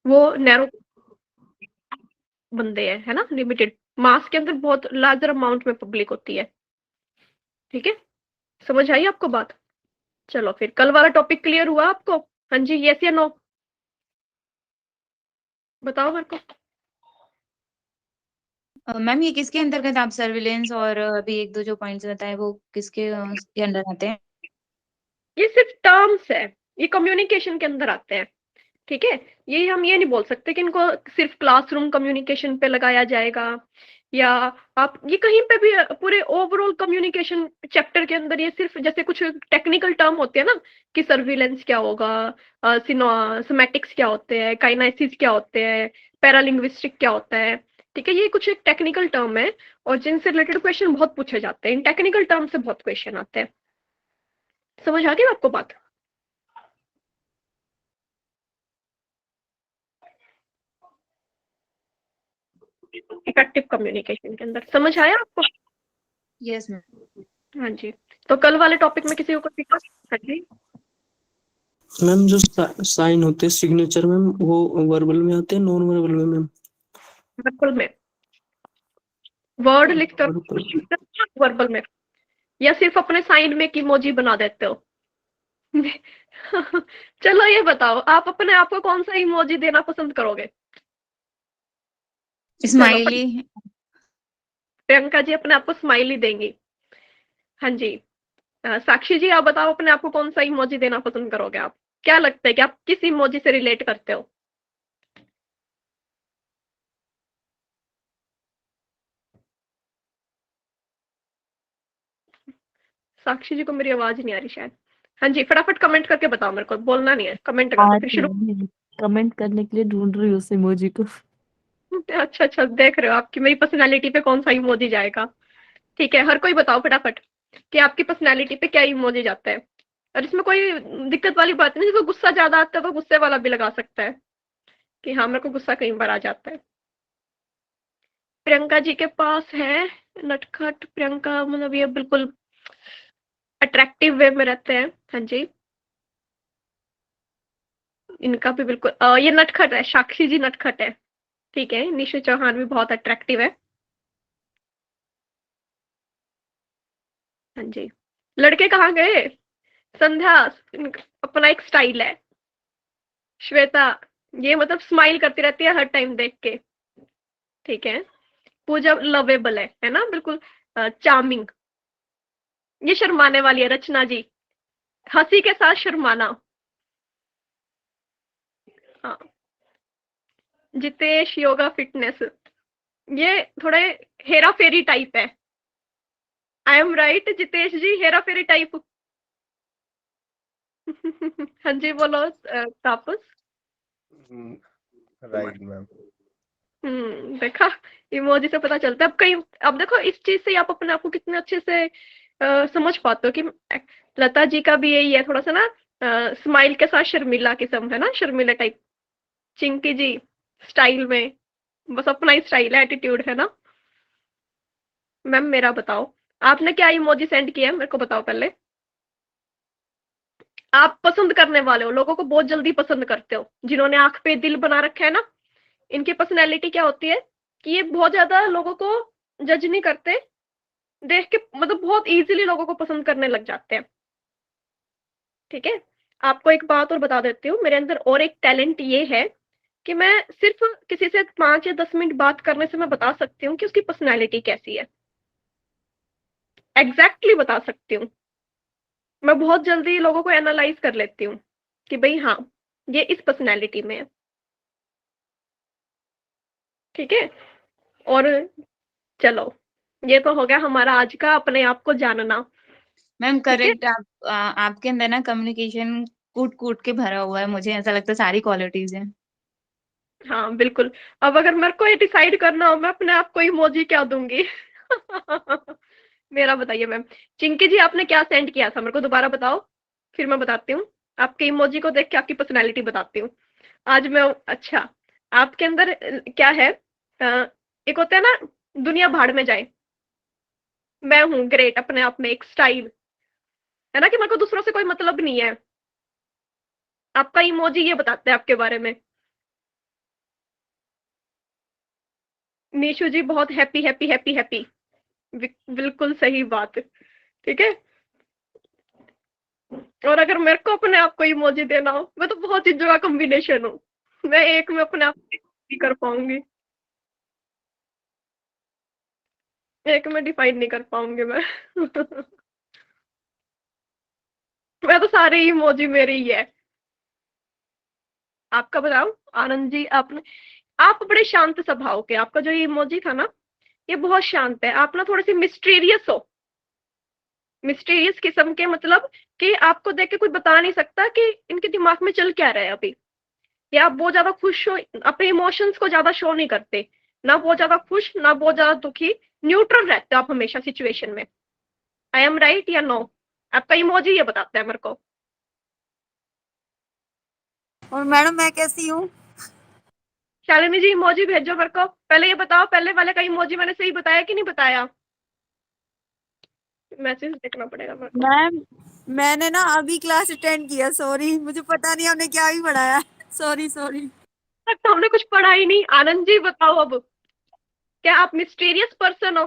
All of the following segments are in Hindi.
वो नैरो बंदे हैं, है ना, लिमिटेड। मास के अंदर बहुत लार्जर अमाउंट में पब्लिक होती है। ठीक है, समझ आई आपको बात? चलो फिर कल वाला टॉपिक क्लियर हुआ आपको? हाँ जी, यस या नो, बताओ मेरे को। मैम ये किसके अंतर्गत आप सर्विलेंस और अभी एक दो जो पॉइंट्स बताए वो किसके के अंडर आते हैं? ये सिर्फ टर्म्स है, ये कम्युनिकेशन के अंदर आते हैं। ठीक है, ये हम ये नहीं बोल सकते कि इनको सिर्फ क्लासरूम कम्युनिकेशन पे लगाया जाएगा, या आप ये कहीं पे भी पूरे ओवरऑल कम्युनिकेशन चैप्टर के अंदर ये सिर्फ जैसे कुछ टेक्निकल टर्म होते हैं ना, कि सर्विलेंस क्या होगा, सिमेटिक्स क्या होते हैं, काइनेसिस क्या होते हैं, पैरालिंग्विस्टिक क्या होता है। ठीक है, ये कुछ एक टेक्निकल टर्म है, और जिनसे रिलेटेड क्वेश्चन बहुत पूछे जाते हैं, इन टेक्निकल टर्म से बहुत क्वेश्चन आते हैं। समझ आ गई आपको बात? इफेक्टिव कम्युनिकेशन के अंदर समझ आया आपको? Yes ma'am. हाँ जी, तो कल वाले टॉपिक में किसी को कोई दिक्कत? हाँ जी, मैम जो साइन होते हैं सिग्नेचर मैम, वो वर्बल में आते हैं नॉन वर्बल में मैम? वर्बल में। वर्ड लिखते वर्बल। हो वर्बल में, या सिर्फ अपने साइन में एक इमोजी बना देते हो? चलो ये बताओ, आप अपने आप को कौन सा इमोजी देना पसंद करोगे? चलो स्माइली। प्रियंका जी अपने आप को स्माइली देंगी। हाँ जी, साक्षी जी आप बताओ, अपने आप को कौन सा इमोजी देना पसंद करोगे आप? क्या लगता है कि आप किस इमोजी से रिलेट करते हो? साक्षी जी को मेरी आवाज नहीं आ रही शायद। हाँ जी, फटाफट कमेंट करके बताओ, मेरे को बोलना नहीं है, कमेंट कर दो फिर शुरू। कमेंट करने के लिए ढूंढ रही हूँ उस इमोजी को। अच्छा अच्छा, देख रहे हो आपकी मेरी पर्सनैलिटी पे कौन सा इमोजी जाएगा। ठीक है, हर कोई बताओ फटाफट कि आपकी पर्सनैलिटी पे क्या इमोजी जाता है। और इसमें कोई दिक्कत वाली बात नहीं, जिसको गुस्सा ज्यादा आता है तो गुस्से वाला भी लगा सकता है, कि हाँ मेरे को गुस्सा कई बार आ जाता है। प्रियंका जी के पास है नटखट। प्रियंका मतलब ये बिल्कुल अट्रैक्टिव वे में रहते हैं। हाँ जी, इनका भी बिल्कुल ये नटखट है, साक्षी जी नटखट है। ठीक है, निशु चौहान भी बहुत अट्रैक्टिव है। हाँ जी, लड़के कहाँ गए? संध्या, अपना एक स्टाइल है। श्वेता, ये मतलब स्माइल करती रहती है हर टाइम देख के। ठीक है, पूजा लवेबल है ना, बिल्कुल चार्मिंग। ये शर्माने वाली है, रचना जी, हंसी के साथ शर्माना। हाँ, जितेश योगा फिटनेस, ये थोड़े हेरा फेरी टाइप है। I am right Jitesh ji, हेरा फेरी टाइप। हाँ जी बोलो तापस। Right ma'am. देखा, इमोजी से पता चलता है। अब कहीं, अब देखो इस चीज से आप अपने आप को कितने अच्छे से समझ पाते हो कि लता जी का भी यही है, थोड़ा सा ना स्माइल के साथ शर्मिला किस्म है ना, शर्मिला टाइप। चिंकी जी स्टाइल में, बस अपना ही स्टाइल है, एटीट्यूड है ना। मैम मेरा बताओ, आपने क्या इमोजी सेंड किया है मेरे को बताओ पहले। आप पसंद करने वाले हो, लोगों को बहुत जल्दी पसंद करते हो, जिन्होंने आंख पे दिल बना रखा है ना, इनकी पर्सनैलिटी क्या होती है कि ये बहुत ज्यादा लोगों को जज नहीं करते, देख के मतलब बहुत इजीली लोगों को पसंद करने लग जाते हैं। ठीक है, आपको एक बात और बता देती हूँ, मेरे अंदर और एक टैलेंट ये है कि मैं सिर्फ किसी से 5 या 10 मिनट बात करने से मैं बता सकती हूँ कि उसकी पर्सनैलिटी कैसी है। एग्जैक्टली बता सकती हूँ। मैं बहुत जल्दी लोगों को एनालाइज कर लेती हूँ कि भाई हाँ, ये इस पर्सनैलिटी में है। ठीक है, और चलो, ये तो हो गया हमारा आज का अपने आप को जानना। मैम ठीक है, करेक्ट। आपके अंदर ना कम्युनिकेशन कूट कूट के भरा हुआ है, मुझे ऐसा लगता है सारी क्वालिटीज हैं। हाँ बिल्कुल। अब अगर मेरे को ये डिसाइड करना हो मैं अपने आप को इमोजी क्या दूंगी। मेरा बताइए मैम। चिंकी जी आपने क्या सेंड किया था मेरे को दोबारा बताओ, फिर मैं बताती हूँ। आपके इमोजी को देख के आपकी पर्सनैलिटी बताती हूँ। आज मैं, अच्छा, आपके अंदर क्या है, एक होता है ना, दुनिया भाड़ में जाए, मैं हूँ ग्रेट अपने आप में, एक स्टाइल है ना, कि मेरे को दूसरों से कोई मतलब नहीं है। आपका इमोजी ये बताता है आपके बारे में। निशु जी बहुत हैप्पी हैप्पी हैप्पी हैप्पी, बिल्कुल सही बात, ठीक है। और अगर मेरे को अपने आप को इमोजी देना हो, मैं तो बहुत चीजों का कॉम्बिनेशन हूँ, मैं एक में अपने आप को नहीं कर पाऊंगी, एक में डिफाइन नहीं कर पाऊंगी मैं। मैं तो सारे इमोजी मेरे ही है। आपका बताओ आनंद जी, आपने, आप बड़े शांत स्वभाव के, आपका जो ये इमोजी था ना, ये बहुत शांत है, आप ना थोड़ी सी मिस्टीरियस हो, मिस्टीरियस किस्म के, मतलब कि आपको देख के कोई बता नहीं सकता कि इनके दिमाग में चल क्या रहा है अभी, या आप बहुत ज्यादा खुश हो, अपने इमोशंस को ज्यादा शो नहीं करते, ना बहुत ज्यादा खुश ना बहुत ज्यादा दुखी, न्यूट्रल रहते हो आप हमेशा सिचुएशन में। आई एम राइट या नो? आपका इमोजी ये बताता है मेरे को। और मैडम मैं कैसी हूँ? शालिनी जी इमोजी भेजो मेरे को, पहले ये बताओ पहले वाले का इमोजी मैंने सही बताया कि नहीं बताया, मैसेज देखना पड़ेगा मेरे को। मैम मैंने ना अभी क्लास अटेंड किया, सॉरी मुझे पता नहीं हमने क्या ही पढ़ाया। Sorry sorry. तो हमने कुछ पढ़ा ही नहीं। आनंद जी बताओ अब, क्या आप मिस्टीरियस पर्सन हो?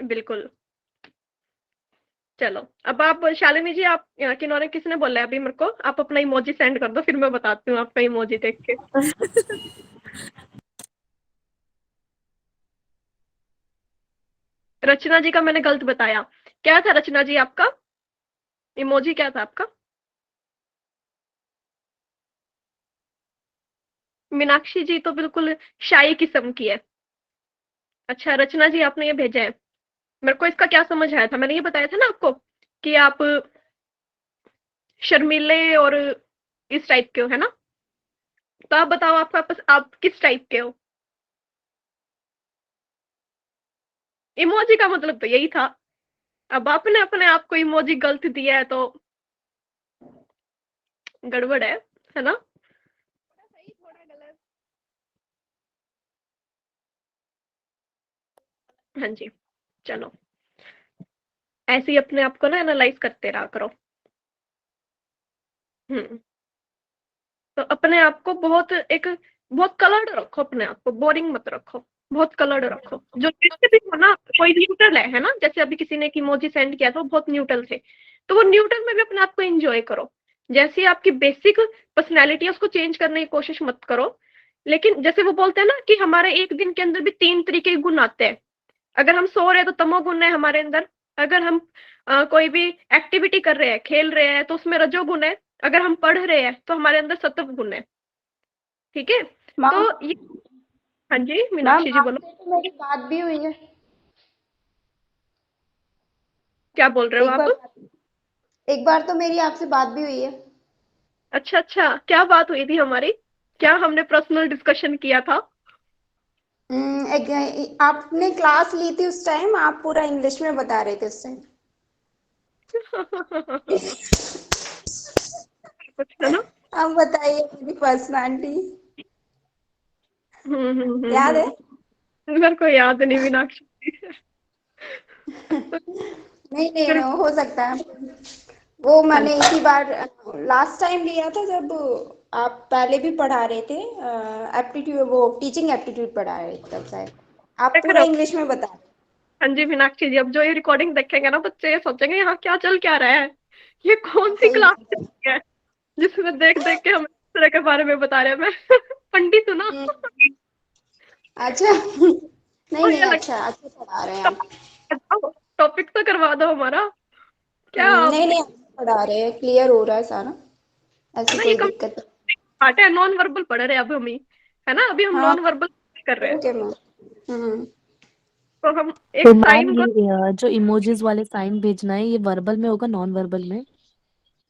बिल्कुल। चलो अब आप शालिनी जी, आप किन्होंने किसने बोला है अभी मेरे को, आप अपना इमोजी सेंड कर दो, फिर मैं बताती हूँ आपका इमोजी देख के। रचना जी का मैंने गलत बताया, क्या था रचना जी आपका इमोजी, क्या था आपका? मीनाक्षी जी तो बिल्कुल शाई किस्म की है। अच्छा रचना जी आपने ये भेजा है, मेरे को इसका क्या समझ आया था, मैंने ये बताया था ना आपको कि आप शर्मीले और इस टाइप के हो, है ना? तो आप बताओ आप किस टाइप के हो? इमोजी का मतलब तो यही था, अब आपने अपने आप को इमोजी गलत दिया है तो गड़बड़ है ना? सही थोड़ा गलत। हाँ जी, चलो ऐसे ही अपने आप को ना एनालाइज करते रहा करो। तो अपने आप को बहुत कलर्ड रखो, अपने आप को बोरिंग मत रखो, बहुत कलर्ड रखो, जो जैसे भी हो ना, कोई न्यूट्रल है ना, जैसे अभी किसी ने एक इमोजी सेंड किया था वो बहुत न्यूट्रल थे, तो वो न्यूट्रल में भी अपने आप को एंजॉय करो। जैसी आपकी बेसिक पर्सनैलिटी है उसको चेंज करने की कोशिश मत करो, लेकिन जैसे वो बोलते हैं ना कि हमारे एक दिन के अंदर भी 3 तरीके के गुण आते हैं। अगर हम सो रहे हैं तो तमोगुण है हमारे अंदर, अगर हम कोई भी एक्टिविटी कर रहे हैं, खेल रहे हैं, तो उसमें रजोगुण है, अगर हम पढ़ रहे हैं तो हमारे अंदर सत्व गुण है, ठीक है? मैम तो ये, हाँ जी मैम मीनाक्षी जी बोलो। आपसे तो मेरी बात भी हुई है, क्या बोल रहे हो एक आप? बार एक बार तो मेरी आपसे बात भी हुई है। अच्छा अच्छा, क्या बात हुई थी हमारी, क्या हमने पर्सनल डिस्कशन किया था? आपने क्लास ली थी उस टाइम, आप पूरा इंग्लिश में बता रहे थे उस टाइम। कुछ है ना। अब बताइए मेरी पर्सनालिटी याद है? मेरे को याद नहीं मीनाक्षी जी। नहीं नहीं फिर हो सकता है, वो हाँ मैंने इसी बार लास्ट टाइम लिया था जब आप पहले भी पढ़ा रहे थे, एप्टीट्यूड, वो टीचिंग एप्टीट्यूड पढ़ा रहे थे तब शायद, आप देख पूरा रहे हो। इंग्लिश में बता रहे हाँ जी मीनाक्षी जी, अब जो ये रिकॉर्डिंग देखेंगे ना बच्चे, ये सोचेंगे यहाँ क्या चल क्या रहा है, ये कौन सी सही क्लास है जिसमें देख देख के हम इस तरह के बारे में बता रहे हैं। मैं पंडित हूँ ना। अच्छा नहीं और नहीं, क्या अच्छा अच्छा पढ़ा रहे हैं आप। लगता, टॉपिक तो करवा दो हमारा, क्या आप, नहीं नहीं, अच्छा पढ़ा रहे हैं, क्लियर हो रहा है सारा, है ऐसी ना? ये कोई दिक्कत नहीं। पार्ट है, नॉन वर्बल पढ़ रहे हैं अब हम ही, है ना? अभी हम हाँ नॉन वर्बल कर रहे हैं, ओके मैम। तो हम तो एक मैम साइन को, ये जो इमोजीज वाले साइन भेजना है, ये वर्बल में होगा नॉन वर्बल में?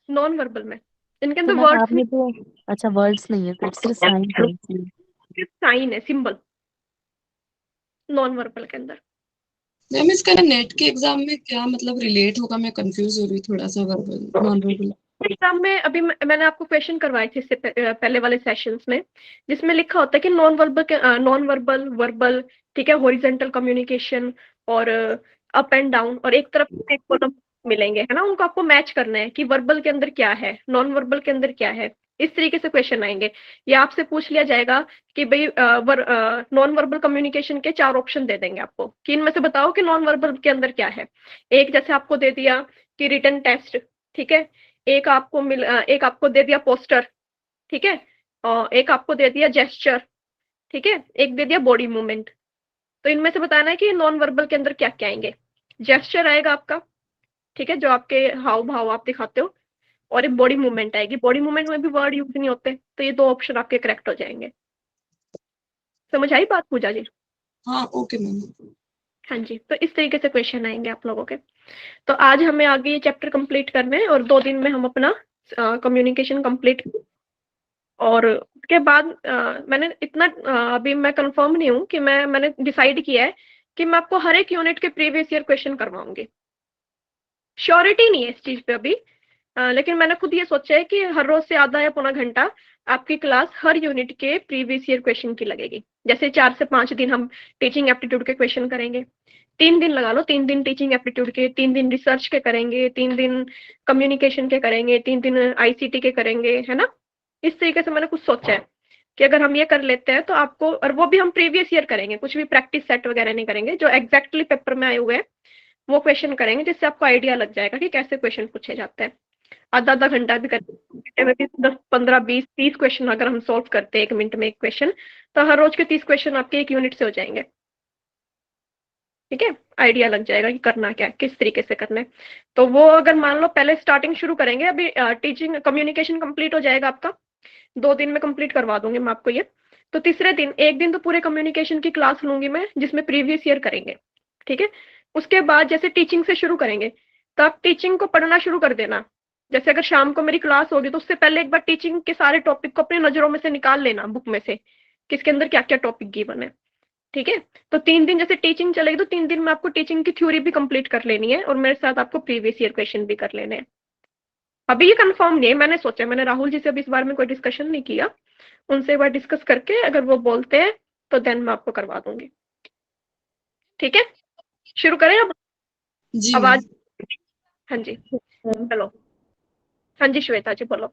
नॉन वर्बल में, इनके तो अंदर मैम वर्ड्स आपने तो, अच्छा वर्ड्स नहीं है, तो सिर्फ साइन है इसलिए। नहीं, साइन है, सिंबल, नॉन वर्बल के अंदर। मैम इसका नेट के एग्जाम में क्या मतलब रिलेट होगा, मैं कंफ्यूज हो रही हूँ थोड़ा सा, वर्बल नॉन वर्बल। एग्जाम में अभी मैंने आपको क्वेश्चन करवाए थे इससे पहले वाले सेशंस में, जिसमें लिखा होता है कि नॉन वर्बल, वर्बल, ठीक है, हॉरिजॉन्टल कम्युनिकेशन और अप एंड डाउन, और एक तरफ से एक कॉलम मिलेंगे, है ना? उनको आपको मैच करना है कि वर्बल के अंदर क्या है, नॉन वर्बल के अंदर क्या है, इस तरीके से क्वेश्चन आएंगे। या आपसे पूछ लिया जाएगा कि भाई नॉन वर्बल कम्युनिकेशन के 4 ऑप्शन दे देंगे आपको कि इनमें से बताओ कि नॉन वर्बल के अंदर क्या है। एक जैसे आपको दे दिया कि रिटन टेस्ट, ठीक है, एक आपको दे दिया पोस्टर, ठीक है, और एक आपको दे दिया जेस्चर, ठीक है, एक दे दिया बॉडी मूवमेंट। तो इनमें से बताना है कि नॉन वर्बल के अंदर क्या क्या आएंगे। जेस्चर आएगा आपका, ठीक है, जो आपके हाव भाव आप दिखाते हो, और एक बॉडी मूवमेंट आएगी। बॉडी मूवमेंट में भी वर्ड यूज नहीं होते, तो ये 2 ऑप्शन आपके करेक्ट हो जाएंगे। समझ आई बात पूजा जी? हाँ ओके मैम। हाँ जी, तो इस तरीके से क्वेश्चन आएंगे आप लोगों के। तो आज हमें आगे ये चैप्टर कंप्लीट करना है और 2 दिन में हम अपना कम्युनिकेशन कंप्लीट, और उसके बाद मैंने इतना अभी मैं कंफर्म नहीं हूँ कि मैंने डिसाइड किया है कि मैं आपको हर एक यूनिट के प्रीवियस ईयर क्वेश्चन करवाऊंगी। श्योरिटी नहीं है इस चीज पे अभी, लेकिन मैंने खुद ये सोचा है कि हर रोज से आधा या पौना घंटा आपकी क्लास हर यूनिट के प्रीवियस ईयर क्वेश्चन की लगेगी। जैसे 4 से 5 दिन हम टीचिंग एप्टीट्यूड के क्वेश्चन करेंगे, 3 दिन लगा लो, 3 दिन टीचिंग एप्टीट्यूड के, 3 दिन रिसर्च के करेंगे, 3 दिन कम्युनिकेशन के करेंगे, 3 दिन आईसीटी के करेंगे, है ना। इस तरीके से मैंने कुछ सोचा है कि अगर हम ये कर लेते हैं तो आपको, और वो भी हम प्रीवियस ईयर करेंगे, कुछ भी प्रैक्टिस सेट वगैरह नहीं करेंगे, जो एग्जैक्टली पेपर में आए हुए हैं वो क्वेश्चन करेंगे, जिससे आपको आइडिया लग जाएगा कि कैसे क्वेश्चन पूछे जाते हैं। आधा घंटा भी करेंगे, 10, 15, 20, 30 क्वेश्चन अगर हम सॉल्व करते हैं 1 मिनट में एक क्वेश्चन, तो हर रोज के 30 क्वेश्चन आपके 1 यूनिट से हो जाएंगे। ठीक है, आइडिया लग जाएगा कि करना क्या है, किस तरीके से करना है। तो वो अगर मान लो पहले स्टार्टिंग शुरू करेंगे, अभी टीचिंग कम्युनिकेशन कंप्लीट हो जाएगा आपका, 2 दिन में कंप्लीट करवा दूंगी मैं आपको ये। तो तीसरे दिन, एक दिन तो पूरे कम्युनिकेशन की क्लास लूंगी मैं, जिसमें प्रीवियस ईयर करेंगे, ठीक है। उसके बाद जैसे टीचिंग से शुरू करेंगे, तो आप टीचिंग को पढ़ना शुरू कर देना। जैसे अगर शाम को मेरी क्लास होगी तो उससे पहले एक बार टीचिंग के सारे टॉपिक को अपनी नजरों में से निकाल लेना, बुक में से किसके अंदर क्या क्या टॉपिक गिवन है, ठीक है। तो 3 दिन जैसे टीचिंग चलेगी, तो 3 दिन में आपको टीचिंग की थ्योरी भी कंप्लीट कर लेनी है, और मेरे साथ आपको प्रीवियस ईयर क्वेश्चन भी कर लेने हैं। अभी ये कंफर्म नहीं है, मैंने सोचा, मैंने राहुल जी से अभी इस बारे में कोई डिस्कशन नहीं किया, उनसे एक बार डिस्कस करके अगर वो बोलते हैं तो देन मैं आपको करवा दूंगी। ठीक है, शुरू करें अब? जी आवाज, मैम। हाँ जी चलो। हाँ जी श्वेता जी बोलो,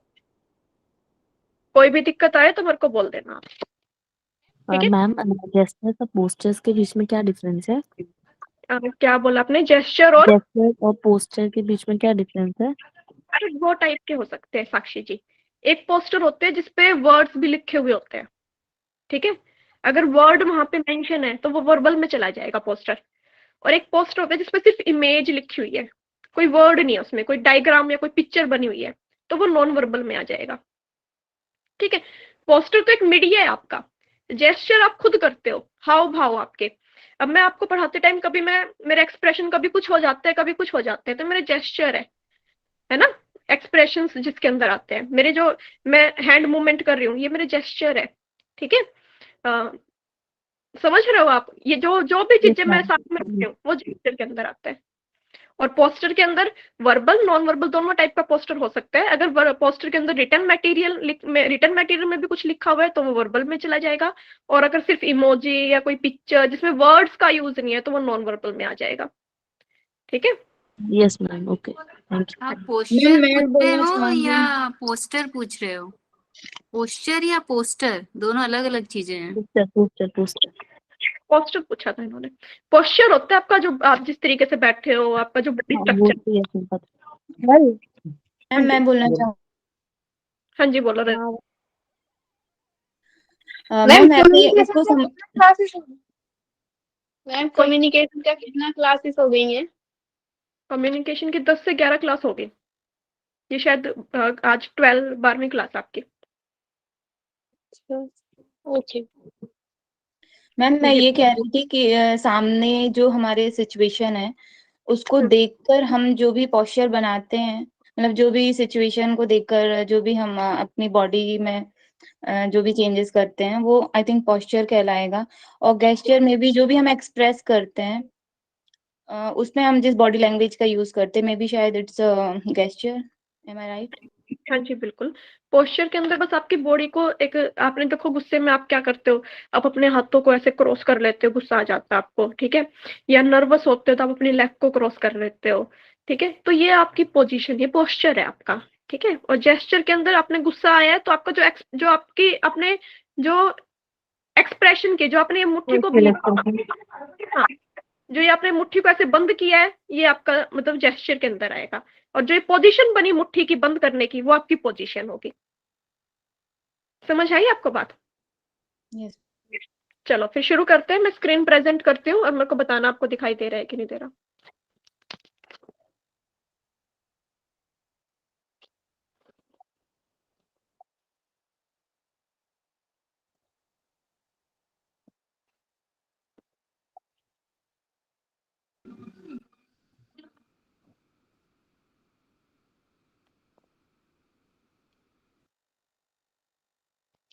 कोई भी दिक्कत आए तो मेरे को बोल देना आप। ठीक है, मैम जेस्चर्स और पोस्टर्स के बीच में क्या डिफरेंस है? क्या बोला आपने? जेस्चर और जेस्चर और पोस्टर के बीच में क्या डिफरेंस है? अरे 2 टाइप के हो सकते हैं साक्षी जी। एक पोस्टर होते हैं जिसपे वर्ड्स भी लिखे हुए होते हैं, ठीक है, अगर वर्ड वहां पे मेंशन है तो वो वर्बल में चला जाएगा पोस्टर। और एक पोस्टर होता है जिसपे सिर्फ इमेज लिखी हुई है, कोई वर्ड नहीं है उसमें, कोई डायग्राम या कोई पिक्चर बनी हुई है, तो वो नॉन वर्बल में आ जाएगा। ठीक है, पोस्टर तो एक मीडिया है आपका, जेस्चर आप खुद करते हो, हाव भाव आपके। अब मैं आपको पढ़ाते टाइम कभी मेरे एक्सप्रेशन कभी कुछ हो जाते हैं, कभी कुछ हो जाते हैं, तो मेरे जेस्चर है ना, एक्सप्रेशंस जिसके अंदर आते हैं, मेरे जो मैं हैंड मूवमेंट कर रही हूँ ये मेरे जेस्चर है। ठीक है, समझ रहे हो आप? ये जो भी चीजें मैं साथ में रखती हूँ वो जेस्चर के अंदर आता है। और पोस्टर के अंदर वर्बल नॉन वर्बल दोनों टाइप का पोस्टर हो सकता है। अगर पोस्टर के अंदर रिटन मटेरियल में भी कुछ लिखा हुआ है तो वो वर्बल में चला जाएगा, और अगर सिर्फ इमोजी या कोई पिक्चर जिसमें वर्ड्स का यूज नहीं है तो वो नॉन वर्बल में आ जाएगा। ठीक है, yes ma'am, okay, thank you. आप पोस्टर मैं पूछ रहे बोलना हो चाहूंगी। या पोस्टर पूछ रहे हो? पोस्टर या पोस्टर दोनों अलग अलग चीजें हैं। पोस्टर पोस्टर पूछा था इन्होंने। पोस्चर होता है आपका, जो आप जिस तरीके से बैठे हो, आपका जो बॉडी स्ट्रक्चर। यस मैम, पता। मैम मैं बोलना चाहूँ, हाँ जी बोलो रे। मैम ऐसे इसको मैम कम्युनिकेशन का कितना क्लासेस हो गई हैं? कम्युनिकेशन की 10 से 11 क्लास होगी, ये शायद आज 12वीं क्लास आपकी। ओके मैम मैं ये कह रही थी कि सामने जो हमारे सिचुएशन है उसको देखकर हम जो भी पोस्चर बनाते हैं, मतलब जो भी सिचुएशन को देखकर जो भी हम अपनी बॉडी में जो भी चेंजेस करते हैं वो आई थिंक पोस्चर कहलाएगा। और गेस्चर में भी जो भी हम एक्सप्रेस करते हैं उसमें हम जिस बॉडी लैंग्वेज का यूज करते हैं मे बी शायद it's gesture. Am I right? हाँ जी बिल्कुल। पोस्चर के अंदर बस आपकी बॉडी को एक, आपने देखो गुस्से में आप क्या करते हो, आप अपने हाथों को ऐसे क्रॉस कर लेते हो, गुस्सा आ जाता है आपको, ठीक है, या नर्वस होते हो तो आप अपनी लेग को क्रॉस कर लेते हो। ठीक है, तो ये आपकी पोजीशन, ये पोस्चर है आपका। ठीक है। और जेस्चर के अंदर आपने गुस्सा आया है तो आपका जो आपकी अपने जो एक्सप्रेशन के जो आपने ये मुट्ठी को हाँ, जो ये आपने मुट्ठी को ऐसे बंद किया है ये आपका मतलब जेस्चर के अंदर आएगा। और जो ये पोजीशन बनी मुट्ठी की बंद करने की वो आपकी पोजीशन होगी। समझ आई आपको बात? यस। चलो फिर शुरू करते हैं। मैं स्क्रीन प्रेजेंट करती हूँ और मेरे को बताना आपको दिखाई दे रहा है कि नहीं दे रहा।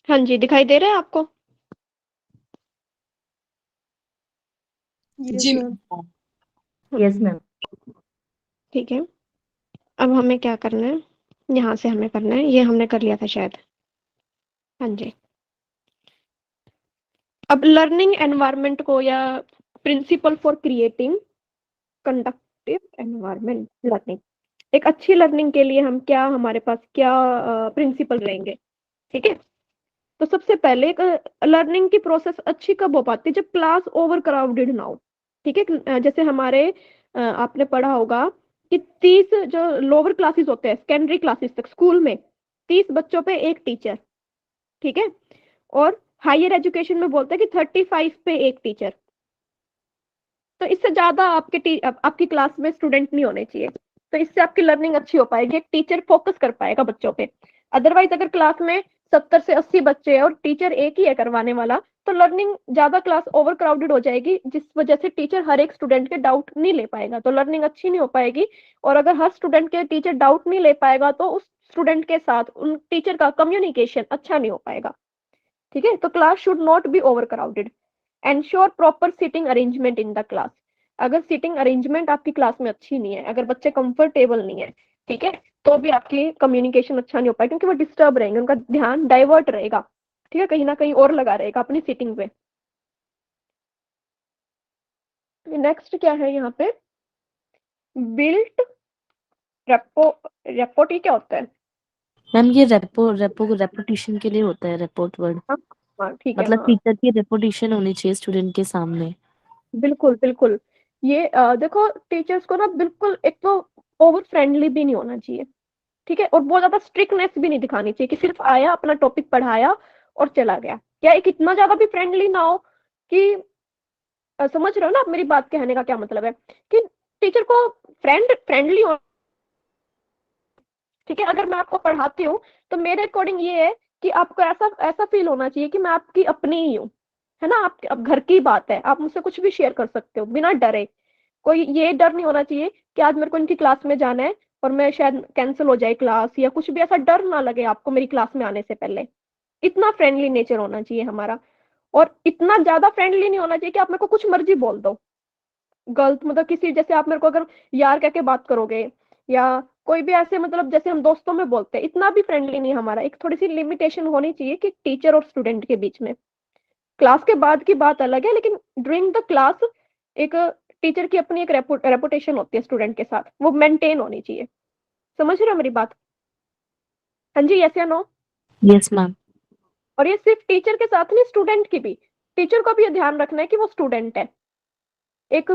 हाँ जी, दिखाई दे रहा है आपको? जी यस मैम। ठीक है। अब हमें क्या करना है, यहाँ से हमें करना है, ये हमने कर लिया था शायद। हाँ जी। अब लर्निंग एनवायरनमेंट को या principle for creating conductive environment learning, एक अच्छी लर्निंग के लिए हम क्या हमारे पास क्या प्रिंसिपल रहेंगे। ठीक है। तो सबसे पहले एक लर्निंग की प्रोसेस अच्छी कब हो पाती है, जब क्लास ओवर क्राउडेड ना हो। ठीक है। जैसे हमारे आपने पढ़ा होगा कि 30 जो लोअर क्लासेस होते हैं सेकेंडरी क्लासेस तक स्कूल में 30 बच्चों पे एक टीचर। ठीक है। और हायर एजुकेशन में बोलते हैं कि 35 पे एक टीचर। तो इससे ज्यादा आपकी क्लास में स्टूडेंट नहीं होने चाहिए। तो इससे आपकी लर्निंग अच्छी हो पाएगी, एक टीचर फोकस कर पाएगा बच्चों पे। अदरवाइज अगर क्लास में 70 से 80 बच्चे हैं और टीचर एक ही है करवाने वाला तो लर्निंग ज्यादा क्लास ओवर क्राउडेड हो जाएगी, जिस वजह से टीचर हर एक स्टूडेंट के डाउट नहीं ले पाएगा, तो लर्निंग अच्छी नहीं हो पाएगी। और अगर हर स्टूडेंट के टीचर डाउट नहीं ले पाएगा तो उस स्टूडेंट के साथ उन टीचर का कम्युनिकेशन अच्छा नहीं हो पाएगा। ठीक है। तो class should not be overcrowded. Ensure proper seating arrangement in the class. अगर सीटिंग अरेंजमेंट आपकी क्लास में अच्छी नहीं है, अगर बच्चे कंफर्टेबल नहीं है, ठीक है, तो भी आपकी कम्युनिकेशन अच्छा नहीं हो पाएगा, क्योंकि वो डिस्टर्ब रहेंगे, उनका ध्यान डाइवर्ट रहेगा। ठीक है, कहीं ना कहीं और लगा रहेगा अपनी सीटिंग पे। नेक्स्ट क्या है यहाँ पे, बिल्ट रेपोटी क्या होता है? मैम ये रेपुटेशन के लिए होता है, रेपोर्ट वर्ड। हाँ ठीक है। मतलब हाँ टीचर की रेपुटेशन होनी चाहिए स्टूडेंट के सामने। बिल्कुल बिल्कुल। ये देखो टीचर्स को ना बिल्कुल एक तो ओवर फ्रेंडली भी नहीं होना चाहिए। ठीक है। और बहुत ज्यादा स्ट्रिक्टनेस भी नहीं दिखानी चाहिए कि सिर्फ आया अपना टॉपिक पढ़ाया और चला गया। क्या एक इतना ज्यादा भी फ्रेंडली ना हो कि समझ रहे हो ना आप मेरी बात कहने का क्या मतलब है, कि टीचर को फ्रेंडली हो। ठीक है। अगर मैं आपको पढ़ाती हूँ तो मेरे अकॉर्डिंग ये है कि आपको ऐसा ऐसा फील होना चाहिए कि मैं आपकी अपनी ही हूँ, है ना। आप अब घर की बात है, आप मुझसे कुछ भी शेयर कर सकते हो बिना डरे। कोई ये डर नहीं होना चाहिए कि आज मेरे को इनकी क्लास में जाना है और मैं शायद कैंसिल हो जाए क्लास, या कुछ भी ऐसा डर ना लगे आपको मेरी क्लास में आने से पहले। इतना फ्रेंडली नेचर होना चाहिए हमारा। और इतना ज्यादा फ्रेंडली नहीं होना चाहिए कि आप मेरे को कुछ मर्जी बोल दो, गलत मतलब किसी, जैसे आप मेरे को अगर यार कह के बात करोगे या कोई भी ऐसे मतलब जैसे हम दोस्तों में बोलते हैं, इतना भी फ्रेंडली नहीं हमारा। एक थोड़ी सी लिमिटेशन होनी चाहिए कि टीचर और स्टूडेंट के बीच में। क्लास के बाद की बात अलग है, लेकिन ड्यूरिंग द क्लास एक टीचर की अपनी एक रेपुटेशन होती है स्टूडेंट के साथ, वो मेंटेन होनी चाहिए। समझ रहे हो मेरी बात? हाँ जी, यस या नो? Yes ma'am. और ये सिर्फ टीचर के साथ नहीं, स्टूडेंट की भी। टीचर को भी ये ध्यान रखना है कि वो स्टूडेंट है। एक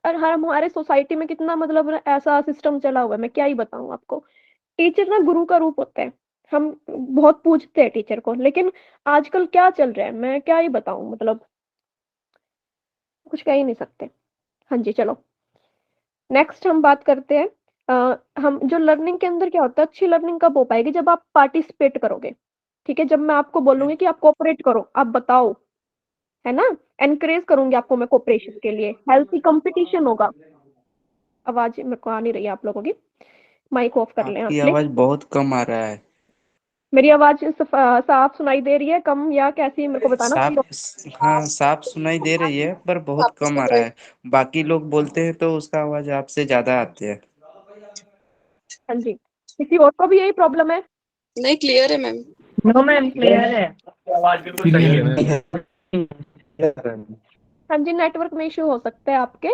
हर हमारे सोसाइटी में कितना मतलब ऐसा सिस्टम चला हुआ है, मैं क्या ही बताऊं आपको। टीचर ना गुरु का रूप होता है। हम बहुत पूजते हैं टीचर को, लेकिन आजकल क्या चल रहा है मैं क्या ही बताऊं, मतलब कुछ कह ही नहीं सकते। हाँ जी चलो, नेक्स्ट हम बात करते हैं। हम जो लर्निंग के अंदर क्या होता है, अच्छी लर्निंग कब हो पाएगी, जब आप पार्टिसिपेट करोगे। ठीक है। जब मैं आपको बोलूंगी कि आप कोऑपरेट करो, आप बताओ, है ना। एनकरेज करूंगी आपको मैं कोऑपरेशन के लिए, हेल्थी कंपटीशन होगा। आवाज मेरे को आ नहीं रही है आप लोगों की, माइक ऑफ कर लें आप आपकी प्लीज। आवाज बहुत कम आ रहा है। मेरी आवाज साफ सुनाई दे रही है, कम या कैसी, मेरे को बताना। हाँ, साफ सुनाई दे रही है पर बहुत कम आ रहा है। बाकी लोग बोलते हैं तो उसका आवाज आपसे ज्यादा आती है। हाँ जी, किसी और को भी यही प्रॉब्लम है? नहीं, क्लियर है मैम। नो मैम, क्लियर है। हाँ जी, नेटवर्क में इश्यू हो सकता है आपके,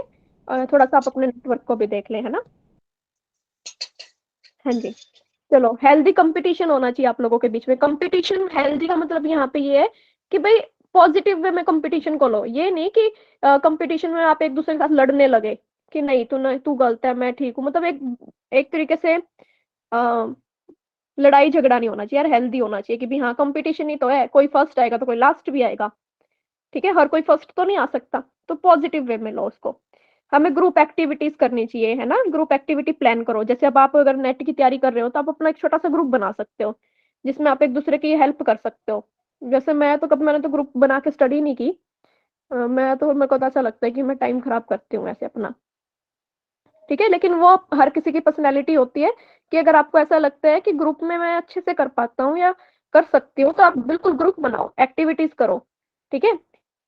थोड़ा सा आप अपने नेटवर्क को भी देख लें, है ना। हाँ जी, चलो, हेल्दी कंपटीशन होना चाहिए आप लोगों के बीच में। कंपटीशन हेल्दी का मतलब यहाँ पे ये है कि भाई पॉजिटिव वे में कंपटीशन को लो, ये नहीं कि कंपटीशन में आप एक दूसरे के साथ लड़ने लगे कि नहीं तू गलत है मैं ठीक हूँ। मतलब एक तरीके से लड़ाई झगड़ा नहीं होना चाहिए यार, हेल्दी होना चाहिए कि भी हाँ कंपटीशन ही तो है, कोई फर्स्ट आएगा तो कोई लास्ट भी आएगा, ठीक है, हर कोई फर्स्ट तो नहीं आ सकता। तो पॉजिटिव वे में लो उसको। हमें ग्रुप एक्टिविटीज करनी चाहिए, है ना, ग्रुप एक्टिविटी प्लान करो। जैसे अब आप अगर नेट की तैयारी कर रहे हो तो आप अपना एक छोटा सा ग्रुप बना सकते हो जिसमें आप एक दूसरे की हेल्प कर सकते हो। जैसे मैंने तो ग्रुप बना के स्टडी नहीं की। मेरे को तो ऐसा लगता है कि मैं टाइम खराब करती हूँ ऐसे अपना, ठीक है। लेकिन वो हर किसी की पर्सनैलिटी होती है कि अगर आपको ऐसा लगता है कि ग्रुप में मैं अच्छे से कर पाता हूँ या कर सकती हूँ तो आप बिल्कुल ग्रुप बनाओ, एक्टिविटीज करो, ठीक है।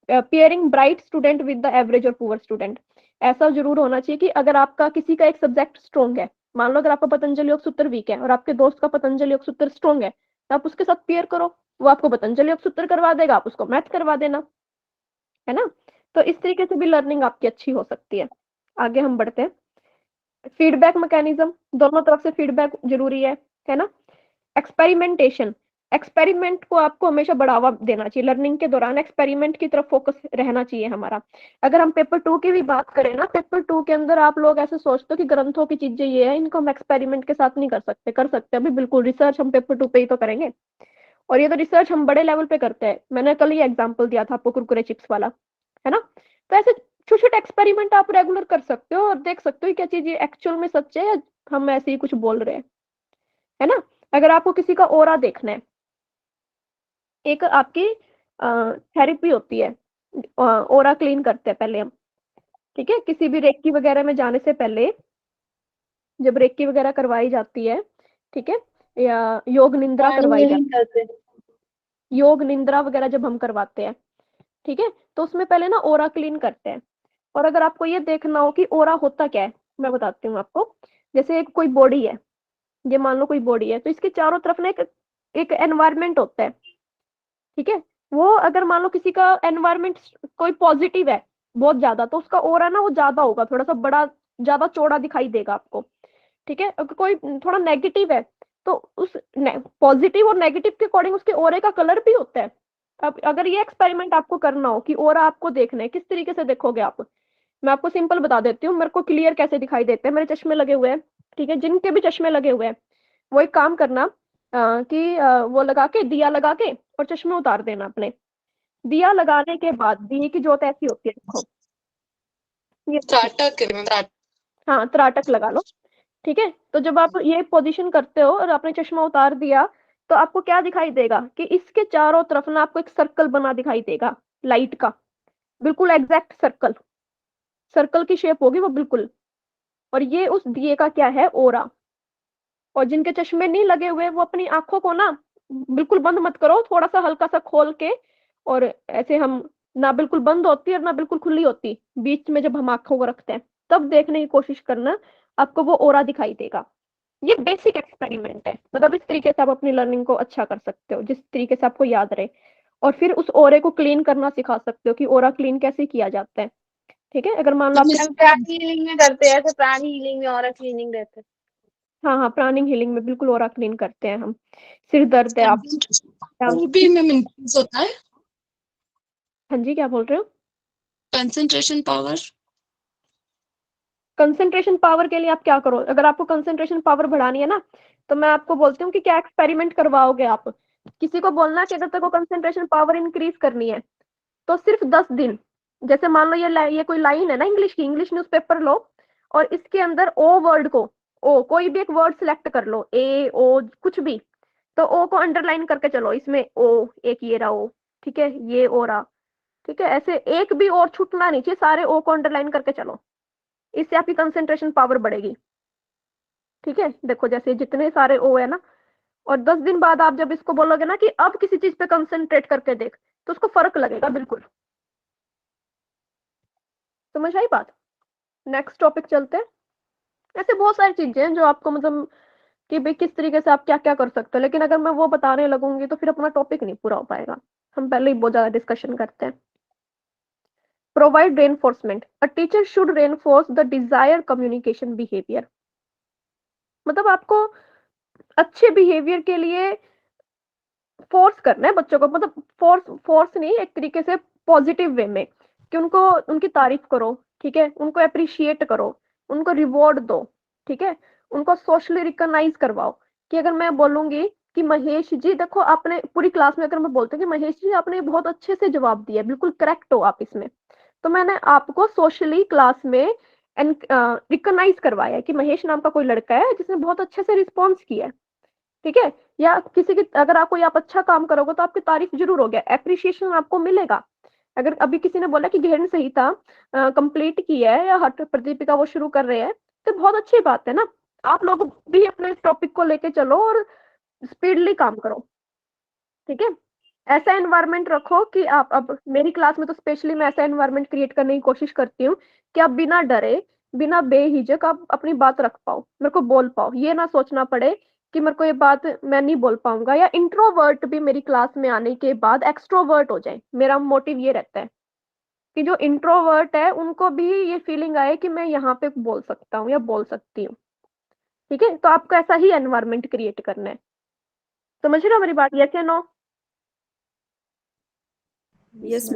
Pairing bright student with the average और पुअर स्टूडेंट, ऐसा जरूर होना चाहिए कि अगर आपका किसी का एक सब्जेक्ट स्ट्रॉन्ग है, मान लो अगर आपका पतंजलि योग सूत्र वीक है और आपके दोस्त का पतंजलि योग सूत्र स्ट्रॉन्ग है, तो आप उसके साथ पेयर करो, वो आपको पतंजलि योग सूत्र करवा देगा, आप उसको मैथ करवा देना, है ना। तो इस तरीके से भी लर्निंग आपकी अच्छी हो सकती है। आगे हम बढ़ते हैं। फीडबैक मैकेनिज्म, दोनों तरफ से फीडबैक जरूरी है ना। एक्सपेरिमेंटेशन, एक्सपेरिमेंट को आपको हमेशा बढ़ावा देना चाहिए। लर्निंग के दौरान एक्सपेरिमेंट की तरफ फोकस रहना चाहिए हमारा। अगर हम पेपर 2 की भी बात करें ना, पेपर 2 के अंदर आप लोग ऐसे सोचते हो कि ग्रंथों की चीजें ये है, इनको हम एक्सपेरिमेंट के साथ नहीं कर सकते अभी, बिल्कुल रिसर्च हम पेपर 2 पे ही तो करेंगे। और ये तो रिसर्च हम बड़े लेवल पे करते हैं। मैंने कल ये एग्जाम्पल दिया था आपको कुरकुरे चिप्स वाला, है ना। तो ऐसे छोटे छोटे एक्सपेरिमेंट आप रेगुलर कर सकते हो और देख सकते हो क्या चीज ये एक्चुअल में सच है या हम ऐसे ही कुछ बोल रहे हैं, है ना। अगर आपको किसी का ओरा देखना है, एक आपकी थेरेपी होती है, ओरा क्लीन करते हैं पहले हम, ठीक है। किसी भी रेकी वगैरह में जाने से पहले जब रेकी वगैरह करवाई जाती है, ठीक है, या योग निंद्रा करवाई जाती है, योग निंद्रा वगैरह जब हम करवाते हैं, ठीक है, तो उसमें पहले ना ओरा क्लीन करते हैं। और अगर आपको ये देखना हो कि ओरा होता क्या है, मैं बताती हूँ आपको। जैसे एक कोई बॉडी है, ये मान लो कोई बॉडी है, तो इसके चारों तरफ ना एक एनवायरनमेंट होता है, ठीक है। वो अगर मान लो किसी का एनवायरनमेंट कोई पॉजिटिव है बहुत ज्यादा, तो उसका ओरा ना वो ज्यादा होगा, थोड़ा सा बड़ा, ज्यादा चौड़ा दिखाई देगा आपको, ठीक है। अगर कोई थोड़ा नेगेटिव है तो उस पॉजिटिव और नेगेटिव के अकॉर्डिंग उसके ओरे का कलर भी होता है। अब अगर ये एक्सपेरिमेंट आपको करना हो कि ओरा आपको देखना है, किस तरीके से देखोगे आप, मैं आपको सिंपल बता देती हूँ, मेरे को क्लियर कैसे दिखाई देते हैं। मेरे चश्मे लगे हुए हैं, ठीक है, जिनके भी चश्मे लगे हुए हैं वो एक काम करना कि वो लगा के, दिया लगा के और चश्मे उतार देना अपने। दिया लगाने के बाद दिए की ज्योत ऐसी होती है, देखो ये, त्राटक है मैम, हाँ त्राटक लगा लो, ठीक है। तो जब आप ये पोजीशन करते हो और आपने चश्मा उतार दिया, तो आपको क्या दिखाई देगा कि इसके चारों तरफ ना आपको एक सर्कल बना दिखाई देगा लाइट का, बिल्कुल एग्जैक्ट सर्कल, सर्कल की शेप होगी वो बिल्कुल। और ये उस दिए का क्या है, ओरा। और जिनके चश्मे नहीं लगे हुए वो अपनी आंखों को ना बिल्कुल बंद मत करो, थोड़ा सा हल्का सा खोल के, और ऐसे हम ना बिल्कुल बंद होती है और ना बिल्कुल खुली होती, बीच में जब हम आंखों को रखते हैं तब देखने की कोशिश करना, आपको वो ओरा दिखाई देगा। ये बेसिक एक्सपेरिमेंट है, मतलब इस तरीके से आप अपनी लर्निंग को अच्छा कर सकते हो जिस तरीके से आपको याद रहे। और फिर उस ओरे को क्लीन करना सिखा सकते हो कि ओरा क्लीन कैसे किया जाता है, ठीक है। अगर मान लो आप हम प्राणी हीलिंग में करते हैं, ऐसे प्राणी हीलिंग में और क्लीनिंग देते हैं। हाँ हाँ, प्राणिक हीलिंग में बिल्कुल ओरा क्लीन करते हैं हम। सिर दर्द है आप, वो भी मैम इंक्रीज होता है, हाँ जी क्या बोल रहे हो। Concentration power. कंसंट्रेशन पावर के लिए आप क्या करो, अगर आपको कंसंट्रेशन पावर बढ़ानी है ना, तो मैं आपको बोलती हूँ कि क्या एक्सपेरिमेंट करवाओगे आप। किसी को बोलना कि अगर तेरे को कंसंट्रेशन पावर इंक्रीज करनी है तो सिर्फ 10 दिन, जैसे मान लो ये कोई लाइन है ना इंग्लिश की, इंग्लिश न्यूज़पेपर लो और इसके अंदर ओ वर्ड को, ओ कोई भी एक वर्ड सिलेक्ट कर लो, ए ओ कुछ भी, तो ओ को अंडरलाइन करके चलो, इसमें ओ एक ये रहा ओ, ठीक है, ये ओ रहा, ठीक है। ऐसे एक भी और छूटना नहीं चाहिए, सारे ओ को अंडरलाइन करके चलो, इससे आपकी कंसंट्रेशन पावर बढ़ेगी, ठीक है। देखो जैसे जितने सारे ओ है ना, और 10 दिन बाद आप जब इसको बोलोगे ना कि अब किसी चीज पे कंसंट्रेट करके देख, तो उसको फर्क लगेगा बिल्कुल। समझ आई बात। नेक्स्ट टॉपिक चलते हैं। ऐसे बहुत सारी चीजें हैं जो आपको मतलब कि भाई किस तरीके से आप क्या क्या कर सकते हो, लेकिन अगर मैं वो बताने लगूंगी तो फिर अपना टॉपिक नहीं पूरा हो पाएगा। हम पहले ही बहुत ज्यादा डिस्कशन करते हैं। Provide reinforcement, a teacher should reinforce the desire communication behaviour. मतलब आपको अच्छे बिहेवियर के लिए फोर्स करना है बच्चों को, मतलब फोर्स नहीं, एक तरीके से पॉजिटिव वे में, कि उनको उनकी तारीफ करो, ठीक है, उनको अप्रिशिएट करो, उनको रिवॉर्ड दो, ठीक है, उनको सोशली रिकॉग्नाइज करवाओ। कि अगर मैं बोलूंगी कि महेश जी देखो आपने, पूरी क्लास में अगर मैं बोलती हूँ कि महेश जी आपने बहुत अच्छे से जवाब दिया, बिल्कुल करेक्ट हो आप इसमें, तो मैंने आपको सोशली क्लास में रिकॉग्नाइज करवाया कि महेश नाम का कोई लड़का है जिसने बहुत अच्छे से रिस्पॉन्स किया है, ठीक है। या किसी की अगर आप अच्छा काम करोगे तो आपकी तारीफ जरूर होगी, एप्रिसिएशन आपको मिलेगा। अगर अभी किसी ने बोला कि घेरन सही था, कंप्लीट किया है, या हट प्रदीपिका वो शुरू कर रहे हैं, तो बहुत अच्छी बात है ना। आप लोग भी अपने टॉपिक को लेके चलो और स्पीडली काम करो, ठीक है। ऐसा एनवायरनमेंट रखो कि आप, अब मेरी क्लास में तो स्पेशली मैं ऐसा एनवायरनमेंट क्रिएट करने की कोशिश करती हूँ कि आप बिना डरे, बिना बेहिचक आप अपनी बात रख पाओ, मेरे को बोल पाओ, ये ना सोचना पड़े कि मेरे को ये बात मैं नहीं बोल पाऊंगा, या इंट्रोवर्ट भी मेरी क्लास में आने के बाद एक्सट्रोवर्ट हो जाए। मेरा मोटिव ये रहता है कि जो इंट्रोवर्ट है उनको भी ये फीलिंग आए कि मैं यहाँ पे बोल सकता हूँ या बोल सकती हूँ, ठीक है। तो आपको ऐसा ही एनवायरनमेंट क्रिएट करना है, समझ रहे हो मेरी बात, यस या नो? यस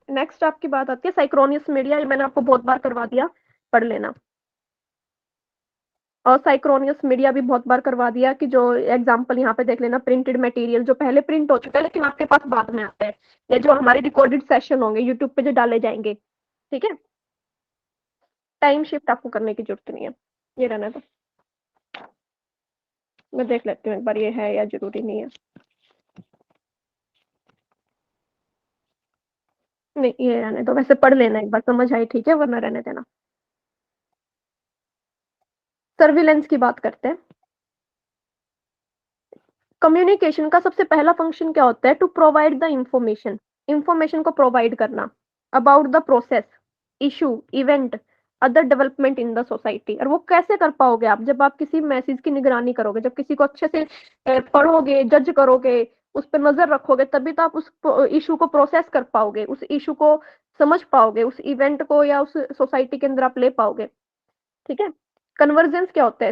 नेक्स्ट आपकी बात आती है साइक्रोनियस मीडिया, ये मैंने आपको बहुत बार करवा दिया, पढ़ लेना। और साइक्रोनियस मीडिया भी बहुत बार करवा दिया, कि जो एग्जांपल यहाँ पे देख लेना, प्रिंटेड मटेरियल जो पहले प्रिंट हो चुका है लेकिन आपके पास बाद में आता है, या जो हमारे रिकॉर्डेड सेशन होंगे यूट्यूब पे जो डाले जाएंगे, ठीक है। टाइम शिफ्ट आपको करने की जरूरत नहीं है, ये रहने दो, मैं देख लेती हूँ एक बार ये है या जरूरी नहीं है। नहीं, ये रहने दो, वैसे पढ़ लेना एक बार, समझ आई ठीक है, वरना रहने देना। सर्विलेंस की बात करते हैं। कम्युनिकेशन का सबसे पहला फंक्शन क्या होता है? टू प्रोवाइड द इंफॉर्मेशन को प्रोवाइड करना about the process, issue, event, other development in the society. और वो कैसे कर पाओगे आप? जब आप किसी मैसेज की निगरानी करोगे, जब किसी को अच्छे से पढ़ोगे, जज करोगे, उस पर नजर रखोगे, तभी तो आप उस इशू को प्रोसेस कर पाओगे, उस इशू को समझ पाओगे, उस इवेंट को या उस सोसाइटी के अंदर आप ले पाओगे, ठीक है। कन्वर्जेंस क्या होता है?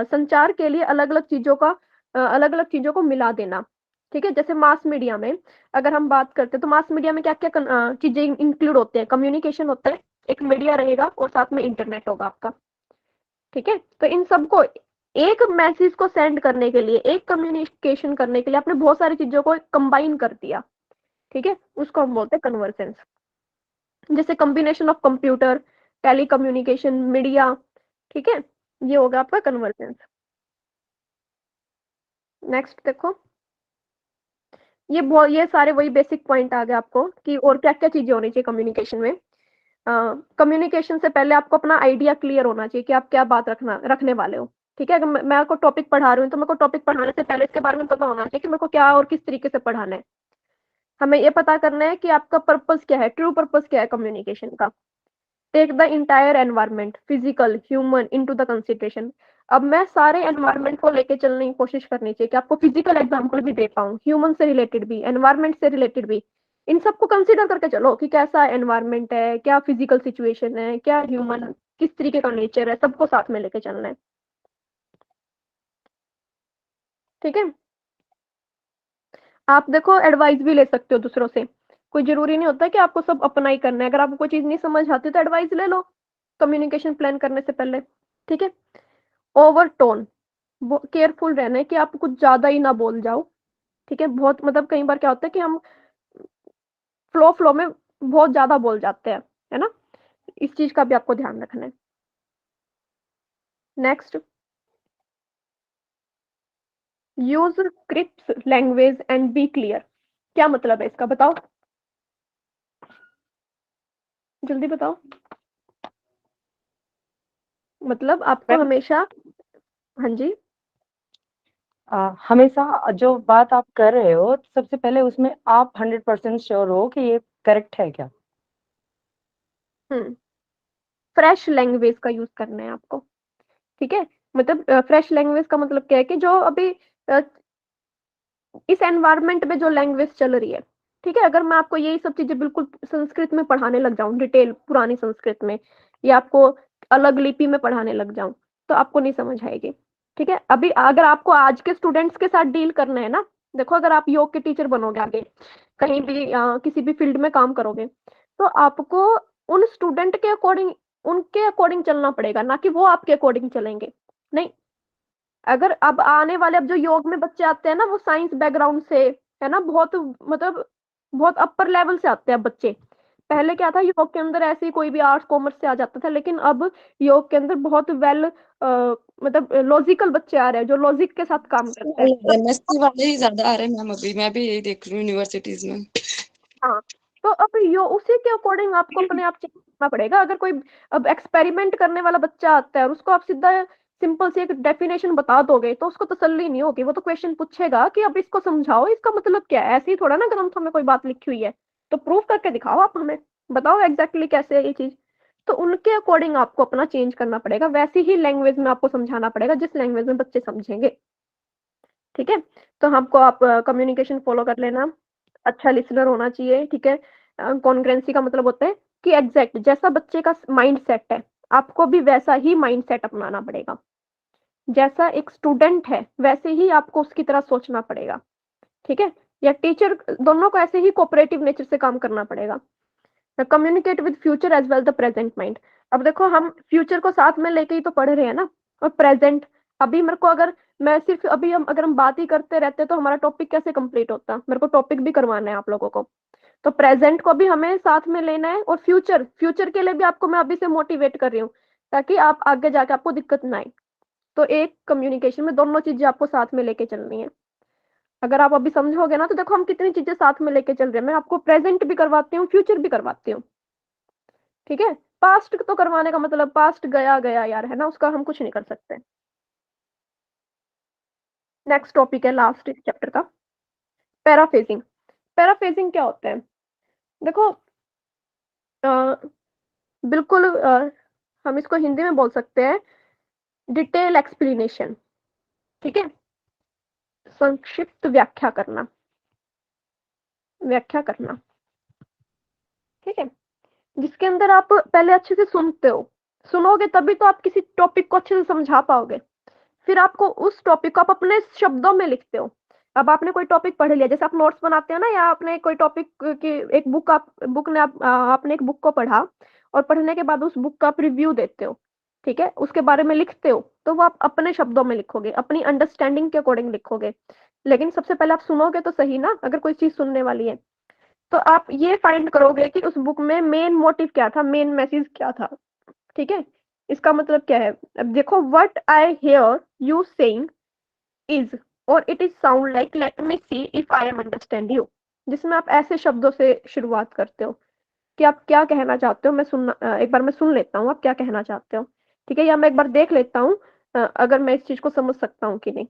संचार के लिए अलग अलग चीजों को मिला देना, ठीक है। जैसे मास मीडिया में अगर हम बात करते हैं तो मास मीडिया में क्या क्या चीजें इंक्लूड होते हैं? कम्युनिकेशन होता है, एक मीडिया रहेगा और साथ में इंटरनेट होगा आपका, ठीक है। तो इन सबको एक मैसेज को सेंड करने के लिए, एक कम्युनिकेशन करने के लिए आपने बहुत सारी चीजों को कंबाइन कर दिया, ठीक है, उसको हम बोलते हैं कन्वर्जेंस। जैसे combination of computer, telecommunication, media, ठीक है, ये होगा आपका कन्वर्जेंस। नेक्स्ट देखो, ये सारे वही बेसिक पॉइंट आ गए आपको कि और क्या क्या चीजें होनी चाहिए कम्युनिकेशन में। कम्युनिकेशन से पहले आपको अपना आइडिया क्लियर होना चाहिए कि आप क्या बात रखने वाले हो, ठीक है। अगर मैं आपको टॉपिक पढ़ा रही हूँ तो मेरे को टॉपिक पढ़ाने से पहले इसके बारे में पता होना चाहिए कि मेरे को क्या और किस तरीके से पढ़ाना है। हमें ये पता करना है कि आपका पर्पस क्या है, ट्रू पर्पस क्या है कम्युनिकेशन का। Take the entire environment, physical, human, into the consideration. अब मैं सारे एनवायरनमेंट को लेके चलने की कोशिश करनी चाहिए कि आपको फिजिकल एग्जांपल भी दे पाऊं, ह्यूमन से रिलेटेड भी, एनवायरनमेंट से रिलेटेड भी। इन सबको कंसीडर करके चलो कि कैसा एनवायरनमेंट है, क्या फिजिकल सिचुएशन है, क्या ह्यूमन, किस तरीके का नेचर है, सबको साथ में लेके चलना है, ठीक है। आप देखो एडवाइस भी ले सकते हो दूसरों से, कोई जरूरी नहीं होता कि आपको सब अपना ही करना है। अगर आपको कोई चीज नहीं समझ आती तो एडवाइस ले लो कम्युनिकेशन प्लान करने से पहले, ठीक है। ओवर टोन, केयरफुल रहना है कि आप कुछ ज्यादा ही ना बोल जाओ, ठीक है। बहुत मतलब कई बार क्या होता है कि हम फ्लो में बहुत ज्यादा बोल जाते हैं, है ना, इस चीज का भी आपको ध्यान रखना है। Next, use crisp language and be clear. क्या मतलब है इसका, बताओ, जल्दी बताओ। मतलब आपको हमेशा, हाँ जी, हमेशा जो बात आप कर रहे हो सबसे पहले उसमें आप 100% श्योर हो कि ये करेक्ट है क्या? फ्रेश लैंग्वेज का यूज करना है आपको, ठीक है। मतलब फ्रेश लैंग्वेज का मतलब क्या है कि जो अभी इस एनवायरनमेंट में जो लैंग्वेज चल रही है, ठीक है। अगर मैं आपको यही सब चीजें बिल्कुल संस्कृत में पढ़ाने लग जाऊं, डिटेल पुरानी संस्कृत में, या आपको अलग लिपि में पढ़ाने लग जाऊं तो आपको नहीं समझ आएगी। ठीक है, अभी अगर आपको आज के स्टूडेंट्स के साथ डील करना है ना, देखो अगर आप योग के टीचर बनोगे आगे कहीं भी किसी भी फील्ड में काम करोगे तो आपको उन स्टूडेंट के अकॉर्डिंग उनके अकॉर्डिंग चलना पड़ेगा, ना कि वो आपके अकॉर्डिंग चलेंगे। नहीं, अगर अब आने वाले अब जो योग में बच्चे आते हैं ना वो साइंस बैकग्राउंड से है ना, बहुत मतलब बहुत अपर लेवल से आते हैं बच्चे। पहले क्या था, योग के अंदर ऐसे ही कोई भी आर्ट्स कॉमर्स से आ जाता था, लेकिन अब योग के अंदर बहुत वेल मतलब लॉजिकल बच्चे आ रहे हैं जो लॉजिक के साथ काम करते हैं। एमएससी वाले ही ज्यादा आ रहे हैं मैम, अभी मैं भी यही देख रही हूँ यूनिवर्सिटीज में। हाँ, तो अब यो उसी के अकॉर्डिंग आपको अपने आप चेंज करना पड़ेगा। अगर कोई अब एक्सपेरिमेंट करने वाला बच्चा आता है और उसको आप सीधा सिंपल सी एक डेफिनेशन बता दोगे तो उसको तसल्ली नहीं होगी, वो तो क्वेश्चन पूछेगा कि अब इसको समझाओ, इसका मतलब क्या है। ऐसे ही थोड़ा ना ग्रंथों में कोई बात लिखी हुई है तो प्रूव करके दिखाओ, आप हमें बताओ एग्जैक्टली कैसे है ये चीज। तो उनके अकॉर्डिंग आपको अपना चेंज करना पड़ेगा, वैसी ही लैंग्वेज में आपको समझाना पड़ेगा जिस लैंग्वेज में बच्चे समझेंगे। ठीक है, तो हमको आप कम्युनिकेशन फॉलो कर लेना, अच्छा लिसनर होना चाहिए। ठीक है, कॉन्ग्रेंसी का मतलब होता है कि एग्जैक्ट जैसा बच्चे का माइंड सेट है आपको भी वैसा ही माइंड सेट अपनाना पड़ेगा। जैसा एक स्टूडेंट है वैसे ही आपको उसकी तरह सोचना पड़ेगा। ठीक है, या टीचर, दोनों को ऐसे ही कोऑपरेटिव नेचर से काम करना पड़ेगा। Communicate with future as well the present mind. अब देखो हम फ्यूचर को साथ में लेके ही तो पढ़ रहे हैं ना, और प्रेजेंट अभी मेरे को अगर मैं सिर्फ अभी हम अगर हम बात ही करते रहते तो हमारा टॉपिक कैसे कंप्लीट होता। मेरे को टॉपिक भी करवाना है आप लोगों को, तो प्रेजेंट को भी हमें साथ में लेना है और फ्यूचर फ्यूचर के लिए भी आपको मैं अभी से मोटिवेट कर रही हूँ ताकि आप आगे जाके आपको दिक्कत ना आए। तो एक कम्युनिकेशन में दोनों चीजें आपको साथ में लेके चलनी है। अगर आप अभी समझोगे ना तो देखो हम कितनी चीजें साथ में लेके चल रहे हैं। मैं आपको प्रेजेंट भी करवाती हूँ, फ्यूचर भी करवाती हूँ। ठीक है, पास्ट तो करवाने का मतलब पास्ट गया गया यार, है ना, उसका हम कुछ नहीं कर सकते। नेक्स्ट टॉपिक है लास्ट इस चैप्टर का, पैराफ्रेजिंग। पैराफ्रेजिंग क्या होता है, देखो बिल्कुल हम इसको हिंदी में बोल सकते हैं डिटेल एक्सप्लेनेशन। ठीक है, संक्षिप्त व्याख्या करना, व्याख्या करना। ठीक है, जिसके अंदर आप पहले अच्छे से सुनते हो, सुनोगे तभी तो आप किसी टॉपिक को अच्छे से समझा पाओगे। फिर आपको उस टॉपिक को आप अपने शब्दों में लिखते हो। अब आपने कोई टॉपिक पढ़ लिया, जैसे आप नोट्स बनाते हो ना, या आपने कोई टॉपिक की एक बुक आपने एक बुक को पढ़ा और पढ़ने के बाद उस बुक का आप रिव्यू देते हो। ठीक है, उसके बारे में लिखते हो तो वो आप अपने शब्दों में लिखोगे, अपनी अंडरस्टैंडिंग के अकॉर्डिंग लिखोगे। लेकिन सबसे पहले आप सुनोगे तो सही ना, अगर कोई चीज सुनने वाली है तो आप ये फाइंड करोगे कि उस बुक में मेन मोटिव क्या था, मेन मैसेज क्या था। ठीक है, इसका मतलब क्या है, अब देखो what I hear you saying is और it is sound like let me see if I am understand you, जिसमें आप ऐसे शब्दों से शुरुआत करते हो कि आप क्या कहना चाहते हो। एक बार मैं सुन लेता हूँ आप क्या कहना चाहते हो। ठीक है, या मैं एक बार देख लेता हूँ अगर मैं इस चीज को समझ सकता हूँ कि नहीं।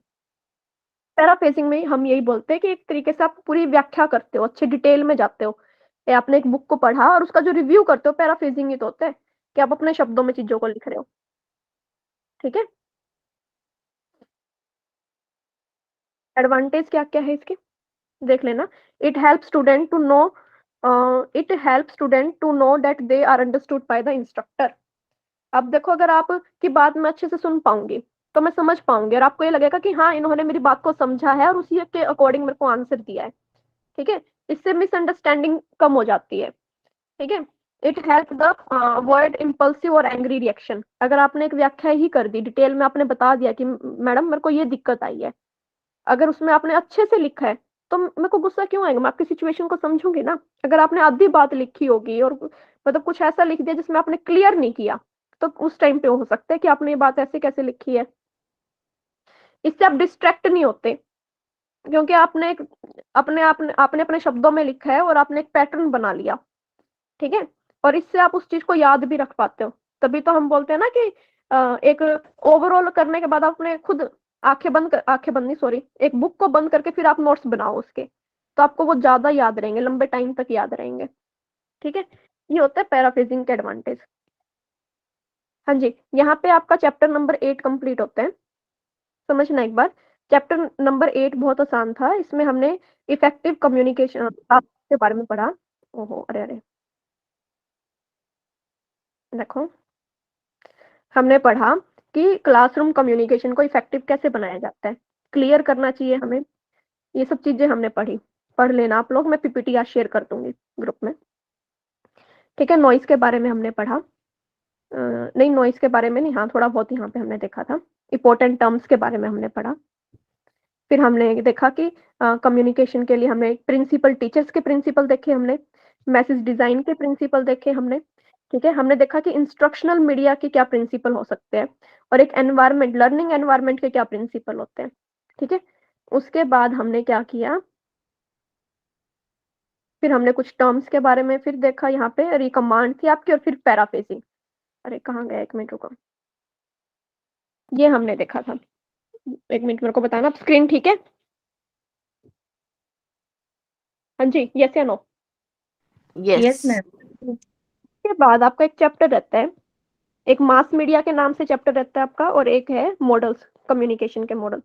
पैराफ्रेजिंग में हम यही बोलते हैं कि एक तरीके से आप पूरी व्याख्या करते हो, अच्छे डिटेल में जाते हो। या आपने एक बुक को पढ़ा और उसका जो रिव्यू करते हो, पैराफ्रेजिंग ही तो होता है कि आप अपने शब्दों में चीजों को लिख रहे हो। ठीक है, एडवांटेज क्या क्या है इसके देख लेना। It help student to know that they are understood by the instructor. अब देखो अगर आप की बात मैं अच्छे से सुन पाऊंगी तो मैं समझ पाऊंगी और आपको ये लगेगा कि हाँ इन्होंने मेरी बात को समझा है और उसी के अकॉर्डिंग मेरे को आंसर दिया है। ठीक है, इससे मिसअंडरस्टैंडिंग कम हो जाती है। ठीक है, it help the avoid impulsive और एंग्री रिएक्शन। अगर आपने एक व्याख्या ही कर दी, डिटेल में आपने बता दिया कि मैडम मेरे को ये दिक्कत आई है, अगर उसमें आपने अच्छे से लिखा है तो मेरे को गुस्सा क्यों आएगा, मैं आपकी सिचुएशन को समझूंगी ना। अगर आपने आधी बात लिखी होगी और मतलब कुछ ऐसा लिख दिया जिसमें आपने क्लियर नहीं किया तो उस टाइम पे हो सकता है कि आपने ये बात ऐसे कैसे लिखी है। इससे आप डिस्ट्रैक्ट नहीं होते क्योंकि आपने अपने शब्दों में लिखा है और आपने एक पैटर्न बना लिया। ठीक है, और इससे आप उस चीज को याद भी रख पाते हो। तभी तो हम बोलते हैं ना कि एक ओवरऑल करने के बाद आपने खुद आंखें बंद नहीं सॉरी, एक बुक को बंद करके फिर आप नोट्स बनाओ उसके, तो आपको वो ज्यादा याद रहेंगे, लंबे टाइम तक याद रहेंगे। ठीक है, ये होता है पैराफ्रेजिंग के एडवांटेज। हाँ जी, यहाँ पे आपका चैप्टर नंबर 8 कंप्लीट होते हैं। समझना एक बार, चैप्टर नंबर 8 बहुत आसान था। इसमें हमने इफेक्टिव कम्युनिकेशन के बारे में पढ़ा। ओहो अरे अरे देखो, हमने पढ़ा कि क्लासरूम कम्युनिकेशन को इफेक्टिव कैसे बनाया जाता है, क्लियर करना चाहिए हमें, ये सब चीजें हमने पढ़ी। पढ़ लेना आप लोग, मैं पीपीटी आज शेयर कर दूंगी ग्रुप में। ठीक है, नॉइस के बारे में हमने पढ़ा, नहीं नॉइस के बारे में नहीं, हाँ थोड़ा बहुत यहाँ पे हमने देखा था। इंपॉर्टेंट टर्म्स के बारे में हमने पढ़ा। फिर हमने देखा कि कम्युनिकेशन के लिए हमें प्रिंसिपल, टीचर्स के प्रिंसिपल देखे हमने, मैसेज डिजाइन के प्रिंसिपल देखे हमने। ठीक है, हमने देखा कि इंस्ट्रक्शनल मीडिया के क्या प्रिंसिपल हो सकते हैं और एक एनवायरनमेंट, लर्निंग एनवायरनमेंट के क्या प्रिंसिपल होते हैं। ठीक है, उसके बाद हमने क्या किया, फिर हमने कुछ टर्म्स के बारे में फिर देखा, यहाँ पे रिकमांड थी आपकी, और फिर पैराफ्रेजिंग। अरे कहाँ गया, एक मिनट रुको, ये हमने देखा था। एक मिनट मेरे को बताना, स्क्रीन ठीक है? हाँ जी, यस या नो? Yes ma'am. के बाद आपका एक चैप्टर रहता है, एक मास मीडिया के नाम से चैप्टर रहता है आपका, और एक है मॉडल्स, कम्युनिकेशन के मॉडल।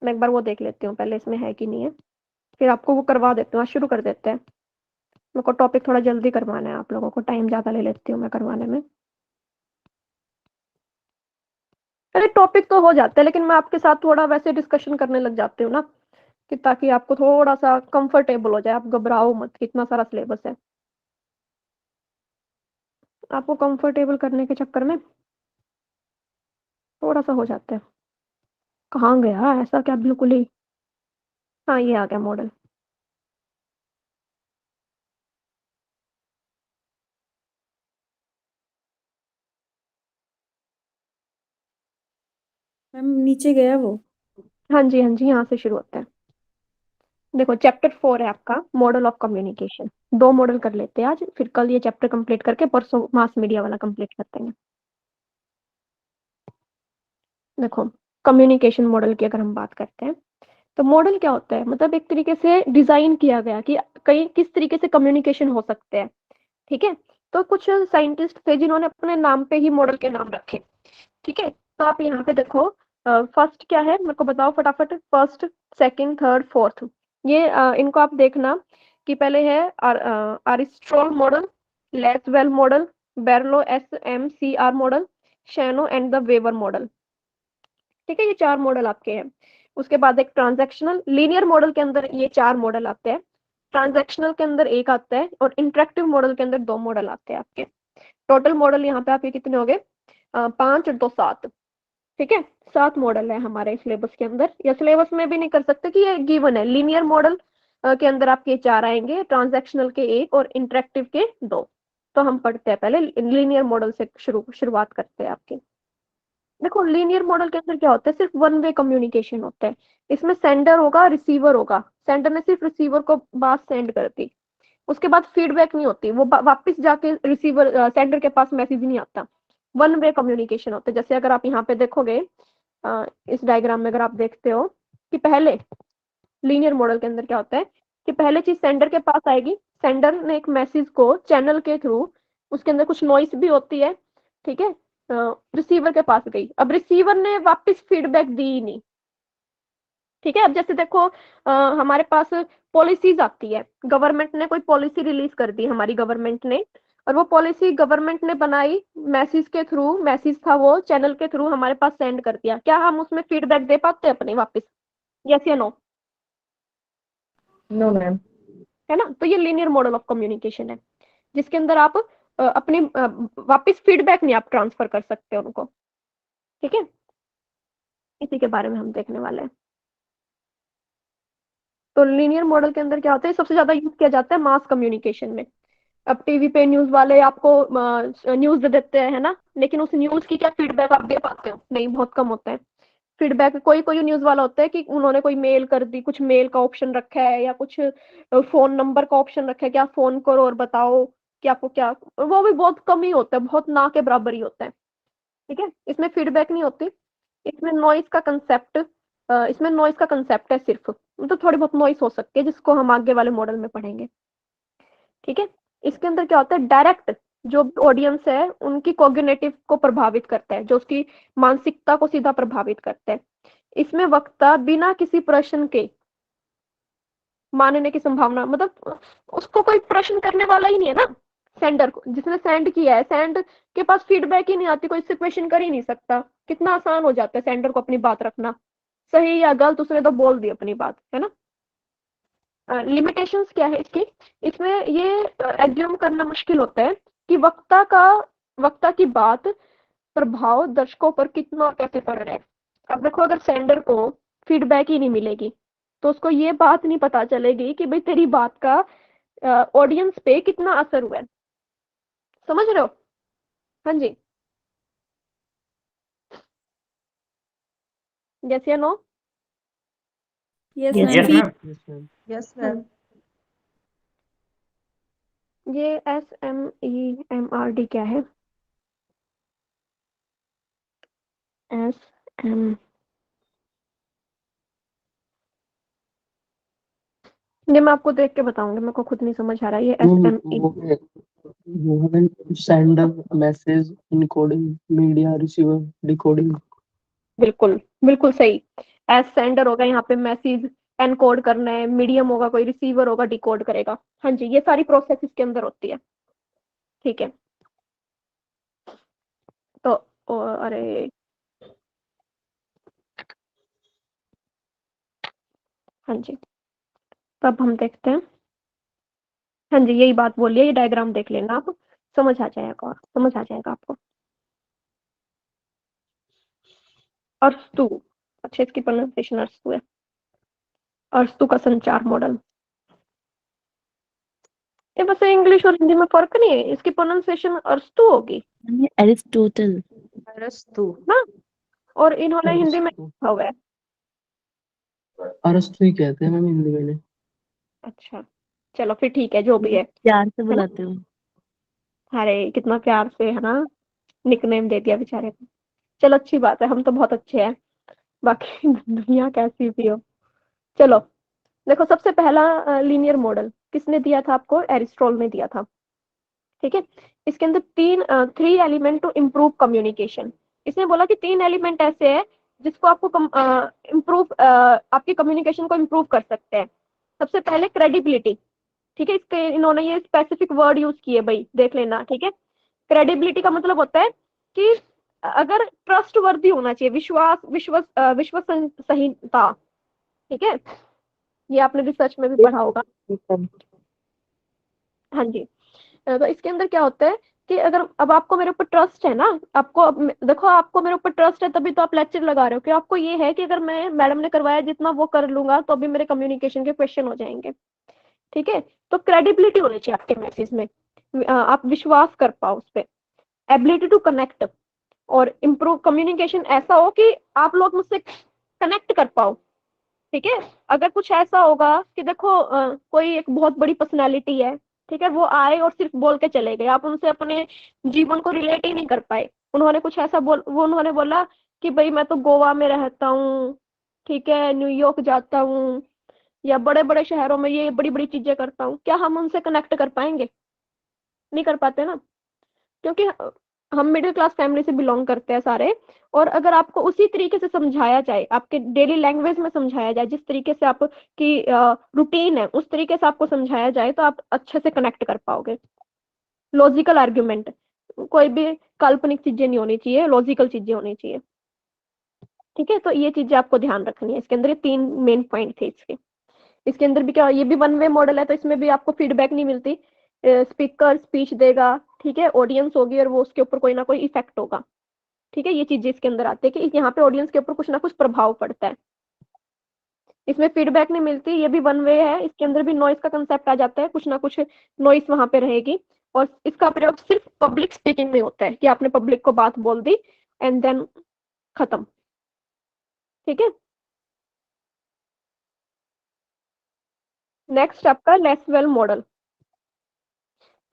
मैं एक बार वो देख लेती हूँ पहले इसमें है कि नहीं है, फिर आपको वो करवा देती हूँ। आज शुरू कर देते हैं, मेरे को टॉपिक थोड़ा जल्दी करवाना है, आप लोगों को टाइम ज्यादा ले लेती हूँ मैं करवाने में। अरे टॉपिक तो हो जाता है, लेकिन मैं आपके साथ थोड़ा वैसे डिस्कशन करने लग जाती हूँ ना, कि ताकि आपको थोड़ा सा कंफर्टेबल हो जाए, आप घबराओ मत, कितना सारा सिलेबस है। आपको कंफर्टेबल करने के चक्कर में थोड़ा सा हो जाता है। कहाँ गया, ऐसा क्या बिल्कुल ही, हाँ ये आ गया मॉडल। मैम नीचे गया वो। हाँ जी हाँ जी, यहाँ से शुरू होता है। देखो चैप्टर 4 है आपका, मॉडल ऑफ कम्युनिकेशन। 2 मॉडल कर लेते हैं आज, फिर कल ये चैप्टर कंप्लीट करके परसों मास मीडिया वाला कंप्लीट करते हैं। देखो कम्युनिकेशन मॉडल की अगर हम बात करते हैं, तो मॉडल क्या होता है, मतलब एक तरीके से डिजाइन किया गया कि कई किस तरीके से कम्युनिकेशन हो सकते हैं। ठीक है, तो कुछ साइंटिस्ट थे जिन्होंने अपने नाम पे ही मॉडल के नाम रखे। ठीक है, तो आप यहाँ पे देखो, फर्स्ट क्या है मेरे को बताओ फटाफट, फर्स्ट, सेकंड, थर्ड, फोर्थ। ये इनको आप देखना कि पहले है Aristotle model, Lasswell model, Berlo SMCR model, Shannon and the Weaver model. ठीक है, ये 4 मॉडल आपके हैं। उसके बाद एक ट्रांजैक्शनल लीनियर मॉडल के अंदर ये 4 मॉडल आते हैं, ट्रांजैक्शनल के अंदर एक आता है, और इंटरेक्टिव मॉडल के अंदर 2 मॉडल आते हैं आपके। टोटल मॉडल यहाँ पे आपके कितने हो गए, 5 और 2 7। ठीक है, 7 मॉडल है हमारे सिलेबस के अंदर, या सिलेबस में भी नहीं कर सकते कि ये गिवन है। लीनियर मॉडल के अंदर आपके 4 आएंगे, ट्रांजैक्शनल के 1 और इंटरेक्टिव के 2। तो हम पढ़ते हैं पहले लीनियर मॉडल से, शुरुआत करते हैं आपके। देखो लीनियर मॉडल के अंदर क्या होता है, सिर्फ वन वे कम्युनिकेशन होता है। इसमें सेंडर होगा, रिसीवर होगा, सेंडर ने सिर्फ रिसीवर को बात सेंड कर दी, उसके बाद फीडबैक नहीं होती, वो वापस जाके रिसीवर सेंडर के पास मैसेज नहीं आता। वन वे कम्युनिकेशन होता है। जैसे अगर आप यहाँ पे देखोगे, इस डायग्राम में अगर आप देखते हो कि पहले लीनियर मॉडल के अंदर क्या होता है कि पहले चीज सेंडर के पास आएगी, सेंडर ने एक मैसेज को चैनल के थ्रू, उसके अंदर कुछ नॉइस भी होती है, ठीक है, रिसीवर के पास गई, अब रिसीवर ने वापस फीडबैक दी ही नहीं। ठीक है, अब जैसे देखो हमारे पास पॉलिसीज आती है, गवर्नमेंट ने कोई पॉलिसी रिलीज कर दी हमारी गवर्नमेंट ने, और वो पॉलिसी गवर्नमेंट ने बनाई, मैसेज के थ्रू, मैसेज था वो चैनल के थ्रू हमारे पास सेंड कर दिया, क्या हम उसमें फीडबैक दे पाते हैं अपने वापस, यस या नो? No ma'am. है ना, तो ये लीनियर मॉडल ऑफ कम्युनिकेशन है, जिसके अंदर आप अपनी वापस फीडबैक नहीं आप ट्रांसफर कर सकते उनको। ठीक है, इसी के बारे में हम देखने वाले हैं। तो लीनियर मॉडल के अंदर क्या होता है, सबसे ज्यादा यूज किया जाता है मास कम्युनिकेशन में। अब टीवी पे न्यूज वाले आपको न्यूज दे देते हैं, है ना, लेकिन उस न्यूज की क्या फीडबैक आप दे पाते हो? नहीं, बहुत कम होता है फीडबैक। कोई कोई न्यूज वाला होता है कि उन्होंने कोई मेल कर दी, कुछ मेल का ऑप्शन रखा है, या कुछ फोन नंबर का ऑप्शन रखा है कि आप फोन करो और बताओ कि आपको क्या, वो भी बहुत कम ही होता है, बहुत ना के बराबर ही होता है। ठीक है, इसमें फीडबैक नहीं होती। इसमें नॉइस का कंसेप्ट, इसमें नॉइस का कंसेप्ट है सिर्फ, मतलब थोड़ी बहुत नॉइस हो सकती है, जिसको हम आगे वाले मॉडल में पढ़ेंगे। ठीक है, इसके अंदर क्या होता है, डायरेक्ट जो ऑडियंस है उनकी कॉग्निटिव को प्रभावित करता है, जो उसकी मानसिकता को सीधा प्रभावित करता है। इसमें वक्ता बिना किसी प्रश्न के मानने की संभावना, मतलब उसको कोई प्रश्न करने वाला ही नहीं है ना, सेंडर को, जिसने सेंड किया है, सेंड के पास फीडबैक ही नहीं आती, कोई इससे क्वेश्चन कर ही नहीं सकता। कितना आसान हो जाता है सेंडर को अपनी बात रखना, सही या गलत उसने तो बोल दी अपनी बात, है ना। लिमिटेशंस क्या है इसकी, इसमें ये एज्यूम करना मुश्किल होता है कि वक्ता की बात प्रभाव दर्शकों पर कितना और कैसे पड़ रहा है। अब देखो, अगर सेंडर को फीडबैक ही नहीं मिलेगी तो उसको ये बात नहीं पता चलेगी कि भाई तेरी बात का ऑडियंस पे कितना असर हुआ है। समझ रहे हो? हाँ जी, यस या no? Yes Yes, ma'am. Yes ma'am. Yes, ma'am. Yes ma'am. ये SMEMRD क्या है? SM, ये मैं आपको देख के बताऊंगी, मेरे को खुद नहीं समझ आ रहा है। ये SME वो है sender, message, encoding, media, receiver, decoding. बिल्कुल बिल्कुल सही। एस सेंडर होगा, यहाँ पे मैसेज एनकोड करना है, मीडियम होगा कोई, रिसीवर होगा डिकोड करेगा। हाँ जी, ये सारी प्रोसेस इसके अंदर होती है। ठीक है, तो अरे हाँ जी, तब हम देखते हैं। हाँ जी, यही बात बोलिए, ये डायग्राम देख लेना आप, समझ आ जाएगा, और समझ आ जाएगा आपको। अरस्तु, अच्छा इसकी प्रोनाउंसिएशन अरस्तु है। अरस्तु का संचार मॉडल, ये बस इंग्लिश और हिंदी में फर्क नहीं है, इसकी प्रोनाउंसिएशन अरस्तु होगी एरिस्टोटल। अरस्तु। ना, और इन्होंने हिंदी में अरस्तु लिखा हुआ है। अरस्तु ही कहते हैं मैम हिंदी में। अच्छा, चलो फिर ठीक है, जो भी है प्यार से ना। बुलाते हो। अरे कितना प्यार से, है ना, निकनेम दे दिया बेचारे को। चलो अच्छी बात है, हम तो बहुत अच्छे हैं, बाकी दुनिया कैसी भी हो। चलो देखो, सबसे पहला लीनियर मॉडल किसने दिया था आपको? एरिस्टोटल ने दिया था। ठीक है, इसके अंदर 3 एलिमेंट टू इम्प्रूव कम्युनिकेशन। इसने बोला कि 3 एलिमेंट ऐसे हैं जिसको आपको इम्प्रूव आपकी कम्युनिकेशन को इम्प्रूव कर सकते हैं। सबसे पहले क्रेडिबिलिटी। ठीक है, इसके इन्होंने ये स्पेसिफिक वर्ड यूज किए भाई, देख लेना। ठीक है, क्रेडिबिलिटी का मतलब होता है कि अगर ट्रस्ट वर्दी होना चाहिए, विश्वसनीयता। ठीक है, ये आपने रिसर्च में भी पढ़ा होगा। हाँ जी, तो इसके अंदर क्या होता है कि अगर अब आपको मेरे ऊपर ट्रस्ट है ना, आपको देखो, आपको मेरे ऊपर ट्रस्ट है तभी तो आप लेक्चर लगा रहे हो, कि आपको ये है कि अगर मैं मैडम ने करवाया जितना वो कर लूंगा तो अभी मेरे कम्युनिकेशन के क्वेश्चन हो जाएंगे। ठीक है, तो क्रेडिबिलिटी होनी चाहिए आपके मैसेज में, आप विश्वास कर पाओ उस पर। एबिलिटी टू कनेक्ट और इम्प्रूव कम्युनिकेशन, ऐसा हो कि आप लोग मुझसे कनेक्ट कर पाओ। ठीक है, अगर कुछ ऐसा होगा कि देखो कोई एक बहुत बड़ी पर्सनालिटी है, ठीक है, वो आए और सिर्फ बोल के चले गए, आप उनसे अपने जीवन को रिलेट ही नहीं कर पाए। उन्होंने कुछ ऐसा उन्होंने बोला कि भाई मैं तो गोवा में रहता हूँ, ठीक है, न्यूयॉर्क जाता हूँ, या बड़े बड़े शहरों में ये बड़ी बड़ी चीजें करता हूँ, क्या हम उनसे कनेक्ट कर पाएंगे? नहीं कर पाते ना, क्योंकि हम मिडिल क्लास फैमिली से बिलोंग करते हैं सारे। और अगर आपको उसी तरीके से समझाया जाए, आपके डेली लैंग्वेज में समझाया जाए, जिस तरीके से आपकी रूटीन है उस तरीके से आपको समझाया जाए, तो आप अच्छे से कनेक्ट कर पाओगे। लॉजिकल आर्ग्यूमेंट, कोई भी काल्पनिक चीजें नहीं होनी चाहिए, लॉजिकल चीजें होनी चाहिए। ठीक है, तो ये चीजें आपको ध्यान रखनी है। इसके अंदर ये 3 मेन पॉइंट थे इसके। इसके अंदर भी क्या, ये भी 1 वे मॉडल है, तो इसमें भी आपको फीडबैक नहीं मिलती। स्पीकर स्पीच देगा, ठीक है, ऑडियंस होगी और वो उसके ऊपर कोई ना कोई इफेक्ट होगा। ठीक है, ये चीजें इसके अंदर आती है कि यहाँ पे ऑडियंस के ऊपर कुछ ना कुछ प्रभाव पड़ता है। इसमें फीडबैक नहीं मिलती, ये भी 1 वे है। इसके अंदर भी नॉइस का कंसेप्ट आ जाता है, कुछ ना कुछ नॉइस वहां पे रहेगी। और इसका प्रयोग सिर्फ पब्लिक स्पीकिंग में होता है, कि आपने पब्लिक को बात बोल दी एंड देन खत्म। ठीक है, नेक्स्ट आपका लेसवेल मॉडल।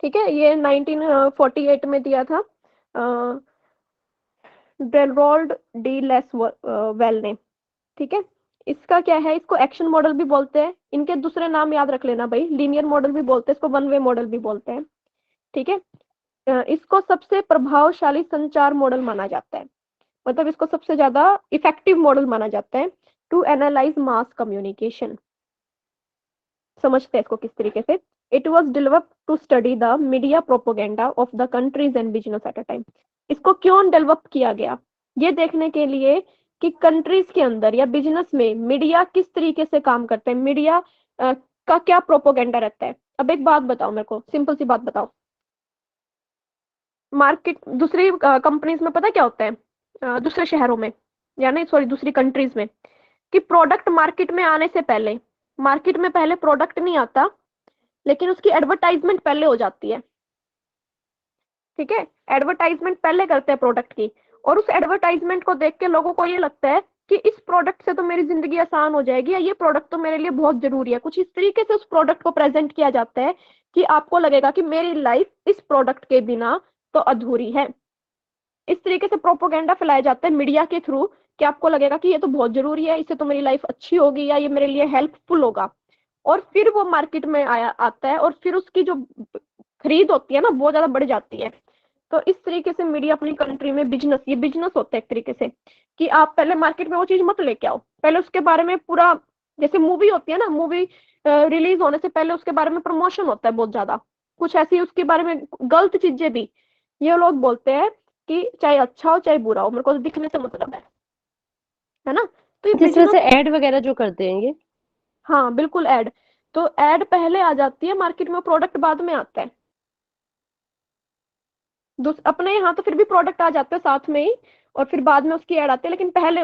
ठीक है, ये 1948 में दिया था डेलरोल्ड डी लेसवेल ने। ठीक है, इसका क्या है, इसको एक्शन मॉडल भी बोलते हैं, इनके दूसरे नाम याद रख लेना भाई, लीनियर मॉडल भी बोलते हैं इसको, 1 वे मॉडल भी बोलते हैं। ठीक है, इसको सबसे प्रभावशाली संचार मॉडल माना जाता है, मतलब इसको सबसे ज्यादा इफेक्टिव मॉडल माना जाता है टू एनालाइज मास कम्युनिकेशन। समझते हैं इसको किस तरीके से, it was developed to study the media propaganda of the countries and business at a time. इसको क्यों डेवलप किया गया? ये देखने के लिए कि कंट्रीज के अंदर या बिजनेस में मीडिया किस तरीके से काम करते हैं, मीडिया का क्या प्रोपोगेंडा रहता है। अब एक बात बताओ मेरे को, सिंपल सी बात बताओ, मार्केट दूसरी कंपनीज में पता क्या होता है, दूसरे शहरों में या नहीं सॉरी दूसरी कंट्रीज में, कि प्रोडक्ट मार्केट में आने से पहले, मार्केट में पहले प्रोडक्ट नहीं आता लेकिन उसकी एडवर्टाइजमेंट पहले हो जाती है। ठीक है, एडवर्टाइजमेंट पहले करते हैं प्रोडक्ट की, और उस एडवर्टाइजमेंट को देख के लोगों को ये लगता है कि इस प्रोडक्ट से तो मेरी जिंदगी आसान हो जाएगी, या ये प्रोडक्ट तो मेरे लिए बहुत जरूरी है। कुछ इस तरीके से उस प्रोडक्ट को प्रेजेंट किया जाता है कि आपको लगेगा कि मेरी लाइफ इस प्रोडक्ट के बिना तो अधूरी है। इस तरीके से प्रोपोगेंडा फैलाया जाता है मीडिया के थ्रू कि आपको लगेगा कि ये तो बहुत जरूरी है, इससे तो मेरी लाइफ अच्छी होगी या ये मेरे लिए हेल्पफुल होगा। और फिर वो मार्केट में आता है और फिर उसकी जो खरीद होती है ना बहुत ज्यादा बढ़ जाती है। तो इस तरीके से मीडिया अपनी कंट्री में बिजनेस, ये बिजनेस होता है एक तरीके से, कि आप पहले मार्केट में वो चीज मत लेके आओ, पहले उसके बारे में पूरा, जैसे मूवी होती है ना, मूवी रिलीज होने से पहले उसके बारे में प्रमोशन होता है बहुत ज्यादा, कुछ ऐसी उसके बारे में गलत चीजें भी ये लोग बोलते हैं कि चाहे अच्छा हो चाहे बुरा हो, मेरे को तो दिखने से मतलब है ना। तो ये जिस वजह बिजनेस, से ऐड वगैरह जो करते हैं ये। हाँ बिल्कुल ऐड, तो ऐड पहले आ जाती है मार्केट में, प्रोडक्ट बाद में आता है। अपने यहाँ तो फिर भी प्रोडक्ट आ जाते हैं साथ में ही और फिर बाद में उसकी ऐड आती है, लेकिन पहले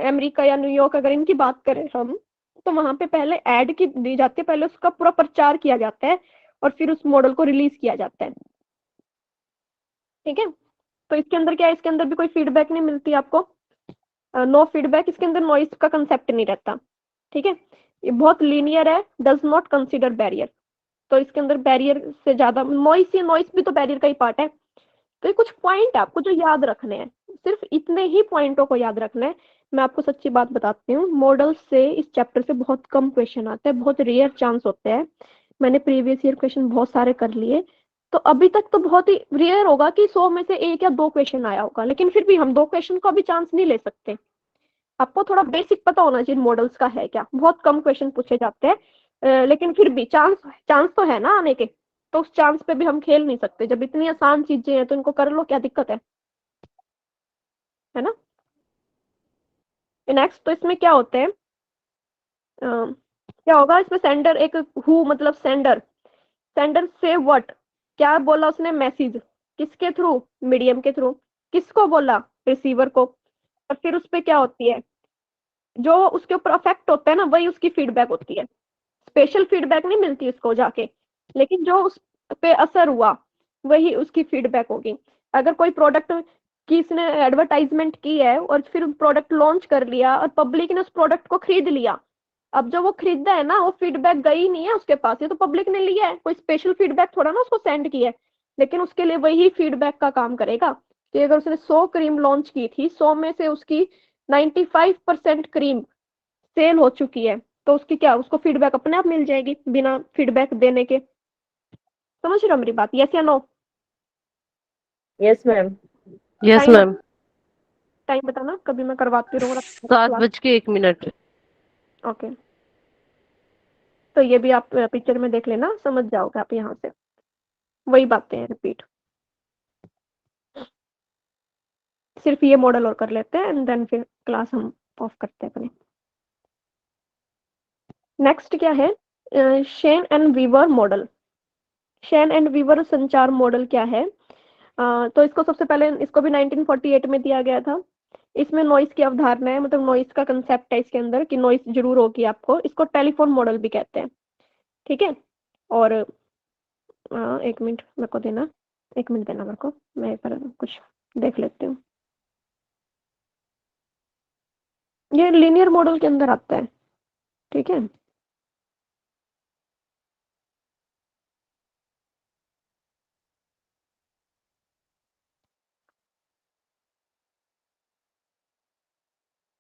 अमेरिका या न्यूयॉर्क अगर इनकी बात करें हम, तो वहां पे पहले ऐड की दी जाती है, पहले उसका पूरा प्रचार किया जाता है और फिर उस मॉडल को रिलीज किया जाता है। ठीक है, तो इसके अंदर क्या है, इसके अंदर भी कोई फीडबैक नहीं मिलती आपको, नो फीडबैक, इसके अंदर नॉइस का कंसेप्ट नहीं रहता। ठीक है, ये बहुत लीनियर है, डज नॉट कंसिडर बैरियर, तो इसके अंदर बैरियर से ज्यादा नॉइस भी तो बैरियर का ही पार्ट है। तो ये कुछ पॉइंट आपको जो याद रखने हैं, सिर्फ इतने ही पॉइंटों को याद रखना है। मैं आपको सच्ची बात बताती हूँ, मॉडल से इस चैप्टर से बहुत कम क्वेश्चन आते हैं, बहुत रेयर चांस होते हैं। मैंने प्रीवियस ईयर क्वेश्चन बहुत सारे कर लिए, तो अभी तक तो बहुत ही रेयर होगा कि 100 में से 1 या 2 क्वेश्चन आया होगा, लेकिन फिर भी हम 2 क्वेश्चन को अभी चांस नहीं ले सकते। आपको थोड़ा बेसिक पता होना चाहिए मॉडल्स का है क्या, बहुत कम क्वेश्चन पूछे जाते हैं, लेकिन फिर भी चांस चांस तो है ना आने के, तो उस चांस पे भी हम खेल नहीं सकते। जब इतनी आसान चीजें हैं तो इनको कर लो, क्या दिक्कत है ना। नेक्स्ट, तो इसमें क्या होते हैं, क्या होगा इसमें, सेंडर एक हु मतलब सेंडर, सेंडर से व्हाट, क्या बोला उसने, मैसेज, किसके थ्रू, मीडियम के थ्रू, किसको बोला, रिसीवर को, और फिर उस पे क्या होती है, जो उसके ऊपर अफेक्ट होता है ना वही उसकी फीडबैक होती है। स्पेशल फीडबैक नहीं मिलती उसको जाके, लेकिन जो उस पे असर हुआ वही उसकी फीडबैक होगी। अगर कोई प्रोडक्ट की इसने एडवर्टाइजमेंट की है और फिर प्रोडक्ट लॉन्च कर लिया और पब्लिक ने उस प्रोडक्ट को खरीद लिया, अब जो वो खरीदा है ना वो फीडबैक गई नहीं है उसके पास, ये तो पब्लिक ने लिया है, कोई स्पेशल फीडबैक थोड़ा ना उसको सेंड किया है, लेकिन उसके लिए वही फीडबैक का काम करेगा। कि अगर उसने 100 क्रीम लॉन्च की थी, 100 में से उसकी 95% क्रीम सेल हो चुकी है, तो उसकी क्या, उसको फीडबैक अपने आप मिल जाएगी बिना फीडबैक देने के। समझ रहे हो मेरी बात, यस या no? Yes ma'am. Yes time ma'am. Time बताना, कभी मैं करवाती रहूँ। 7:01। ओके, तो ये भी आप पिक्चर में देख लेना, समझ जाओगे आप यहाँ से, वही बातें हैं रिपीट, सिर्फ ये मॉडल और कर लेते हैं एंड देन फिर क्लास हम ऑफ करते हैं अपने। नेक्स्ट क्या है, Shannon and Weaver model. Shannon and Weaver संचार मॉडल क्या है, तो इसको सबसे पहले, इसको भी 1948 में दिया गया था। इसमें नॉइस की अवधारणा है, मतलब नॉइस का कंसेप्ट है इसके अंदर कि नॉइस जरूर होगी आपको, इसको टेलीफोन मॉडल भी कहते हैं। ठीक है, और 1 मिनट मेरे को देना, 1 मिनट देना मेरे को, मैं पर कुछ देख लेती हूँ। ये लीनियर मॉडल के अंदर आता है। ठीक है,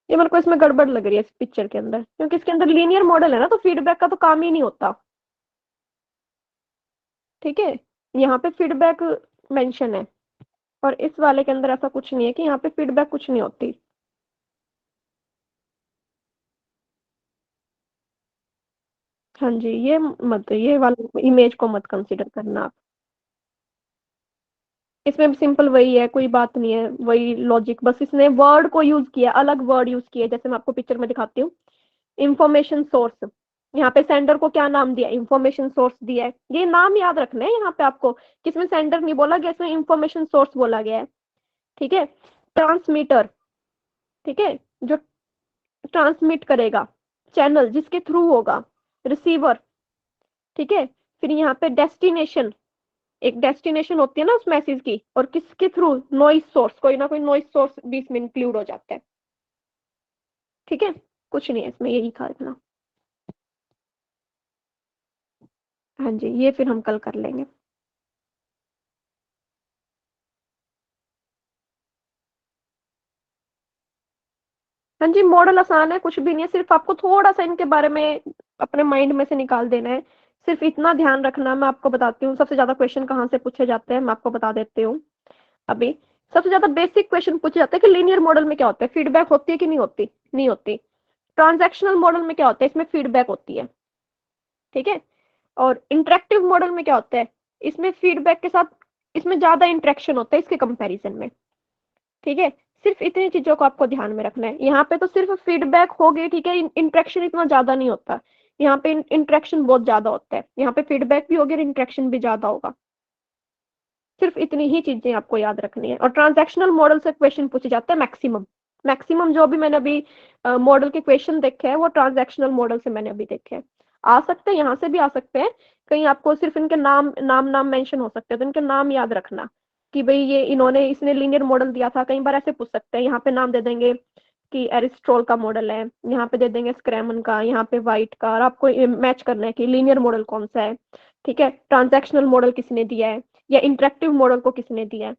ये मेरे को इसमें गड़बड़ लग रही है इस पिक्चर के अंदर, क्योंकि इसके अंदर लीनियर मॉडल है ना, तो फीडबैक का तो काम ही नहीं होता। ठीक है, यहाँ पे फीडबैक मेंशन है और इस वाले के अंदर ऐसा कुछ नहीं है कि यहाँ पे फीडबैक कुछ नहीं होती। हाँ जी, ये वाला इमेज को मत कंसीडर करना आप। इसमें भी सिंपल वही है, कोई बात नहीं है, वही लॉजिक, बस इसने वर्ड को यूज किया, अलग वर्ड यूज किया, जैसे मैं आपको पिक्चर में दिखाती हूँ। इंफॉर्मेशन सोर्स, यहाँ पे सेंडर को क्या नाम दिया, इंफॉर्मेशन सोर्स दिया है। ये नाम याद रखना है यहाँ पे आपको, किसमें सेंडर नहीं बोला गया, इसमें इंफॉर्मेशन सोर्स बोला गया है। ठीक है, ट्रांसमीटर, ठीक है, जो ट्रांसमिट करेगा, चैनल जिसके थ्रू होगा, रिसीवर, ठीक है। फिर यहाँ पे डेस्टिनेशन, एक डेस्टिनेशन होती है ना उस मैसेज की, और किसके थ्रू, नॉइस सोर्स, कोई ना कोई नॉइस सोर्स भी इसमें इंक्लूड हो जाता है। ठीक है, कुछ नहीं है इसमें, यही था इतना। हाँ जी, ये फिर हम कल कर लेंगे। हाँ जी, मॉडल आसान है, कुछ भी नहीं है, सिर्फ आपको थोड़ा सा इनके बारे में अपने माइंड में से निकाल देना है। सिर्फ इतना ध्यान रखना, मैं आपको बताती हूँ सबसे ज्यादा क्वेश्चन कहाँ से पूछे जाते हैं, मैं आपको बता देती हूँ। अभी सबसे ज्यादा बेसिक क्वेश्चन पूछे जाते हैं कि लीनियर मॉडल में क्या होता है, फीडबैक होती है कि नहीं होती, नहीं होती। ट्रांजैक्शनल मॉडल में क्या होता है, इसमें फीडबैक होती है। ठीक है, और इंटरेक्टिव मॉडल में क्या होता है, इसमें फीडबैक के साथ इसमें ज्यादा इंटरेक्शन होता है इसके कंपैरिजन में। ठीक है, सिर्फ इतनी चीजों को आपको ध्यान में रखना है। यहाँ पे तो सिर्फ फीडबैक हो गई, ठीक है, इंटरेक्शन इतना ज्यादा नहीं होता। यहाँ पे इंटरेक्शन बहुत ज्यादा होता है, यहाँ पे फीडबैक भी होगी और इंटरेक्शन भी ज्यादा होगा। सिर्फ इतनी ही चीजें आपको याद रखनी है। और ट्रांजैक्शनल मॉडल से क्वेश्चन पूछे जाते हैं मैक्सिमम, मैक्सिमम जो भी मैंने अभी मॉडल के क्वेश्चन देखे हैं वो ट्रांजैक्शनल मॉडल से मैंने अभी देखे हैं। आ सकते हैं, यहाँ से भी आ सकते हैं, कहीं आपको सिर्फ इनके नाम मेंशन हो सकते हैं, तो इनके नाम याद रखना कि भाई ये इसने लीनियर मॉडल दिया था। कई बार ऐसे पूछ सकते हैं, यहाँ पे नाम दे देंगे कि एरिस्टोटल का मॉडल है, यहाँ पे दे देंगे स्क्रैमन का, यहाँ पे वाइट का, और आपको मैच करना है कि लीनियर मॉडल कौन सा है। ठीक है, ट्रांजैक्शनल मॉडल किसने दिया है या इंटरेक्टिव मॉडल को किसने दिया है।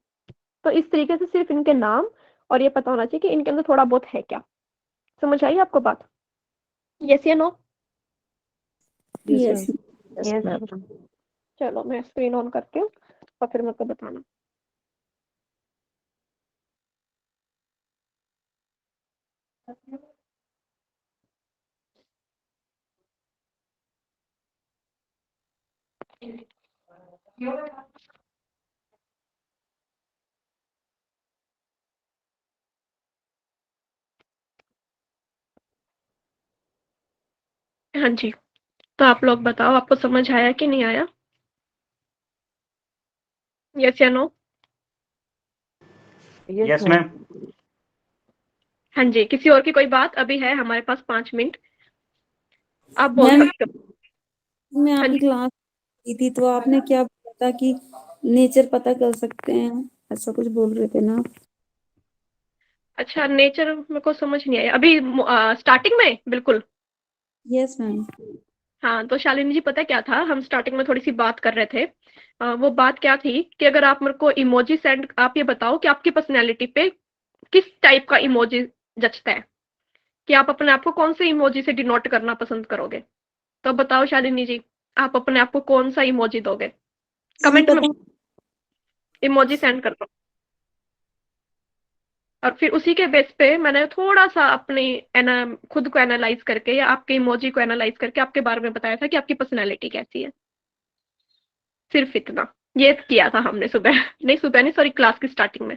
तो इस तरीके से सिर्फ इनके नाम और ये पता होना चाहिए कि इनके अंदर थोड़ा बहुत है क्या। समझ आई आपको बात? यस या no? Yes yes ma'am. Ma'am. चलो मैं स्क्रीन ऑन करती हूँ और फिर मेरे को बताना। हाँ जी, तो आप लोग बताओ, आपको समझ आया कि नहीं आया? यस या नो? Yes ma'am. हाँ जी, किसी और की कोई बात? अभी है हमारे पास 5 मिनट, आप बोल मैम, सकते हो। मैं हाँ आपकी जी, क्लास की थी तो आपने क्या बोला था कि नेचर पता कर सकते हैं, ऐसा कुछ बोल रहे थे ना आप? अच्छा, नेचर मेरे को समझ नहीं आया अभी स्टार्टिंग में, बिल्कुल। Yes ma'am. हाँ, तो शालिनी जी पता क्या था, हम स्टार्टिंग में थोड़ी सी बात कर रहे थे। वो बात क्या थी कि अगर आप मेरे को इमोजी सेंड, आप ये बताओ कि आपकी पर्सनैलिटी पे किस टाइप का इमोजी जचता है, कि आप अपने आप को कौन से इमोजी से डिनोट करना पसंद करोगे। तो बताओ शालिनी जी, आप अपने आप को कौन सा इमोजी दोगे? नहीं कमेंट में पता। इमोजी सेंड कर दो, और फिर उसी के बेस पे मैंने थोड़ा सा अपनी खुद को एनालाइज करके या आपके इमोजी को एनालाइज करके आपके बारे में बताया था कि आपकी पर्सनैलिटी कैसी है। सिर्फ इतना ये किया था हमने सुबह सुबह नहीं, सॉरी, क्लास की स्टार्टिंग में।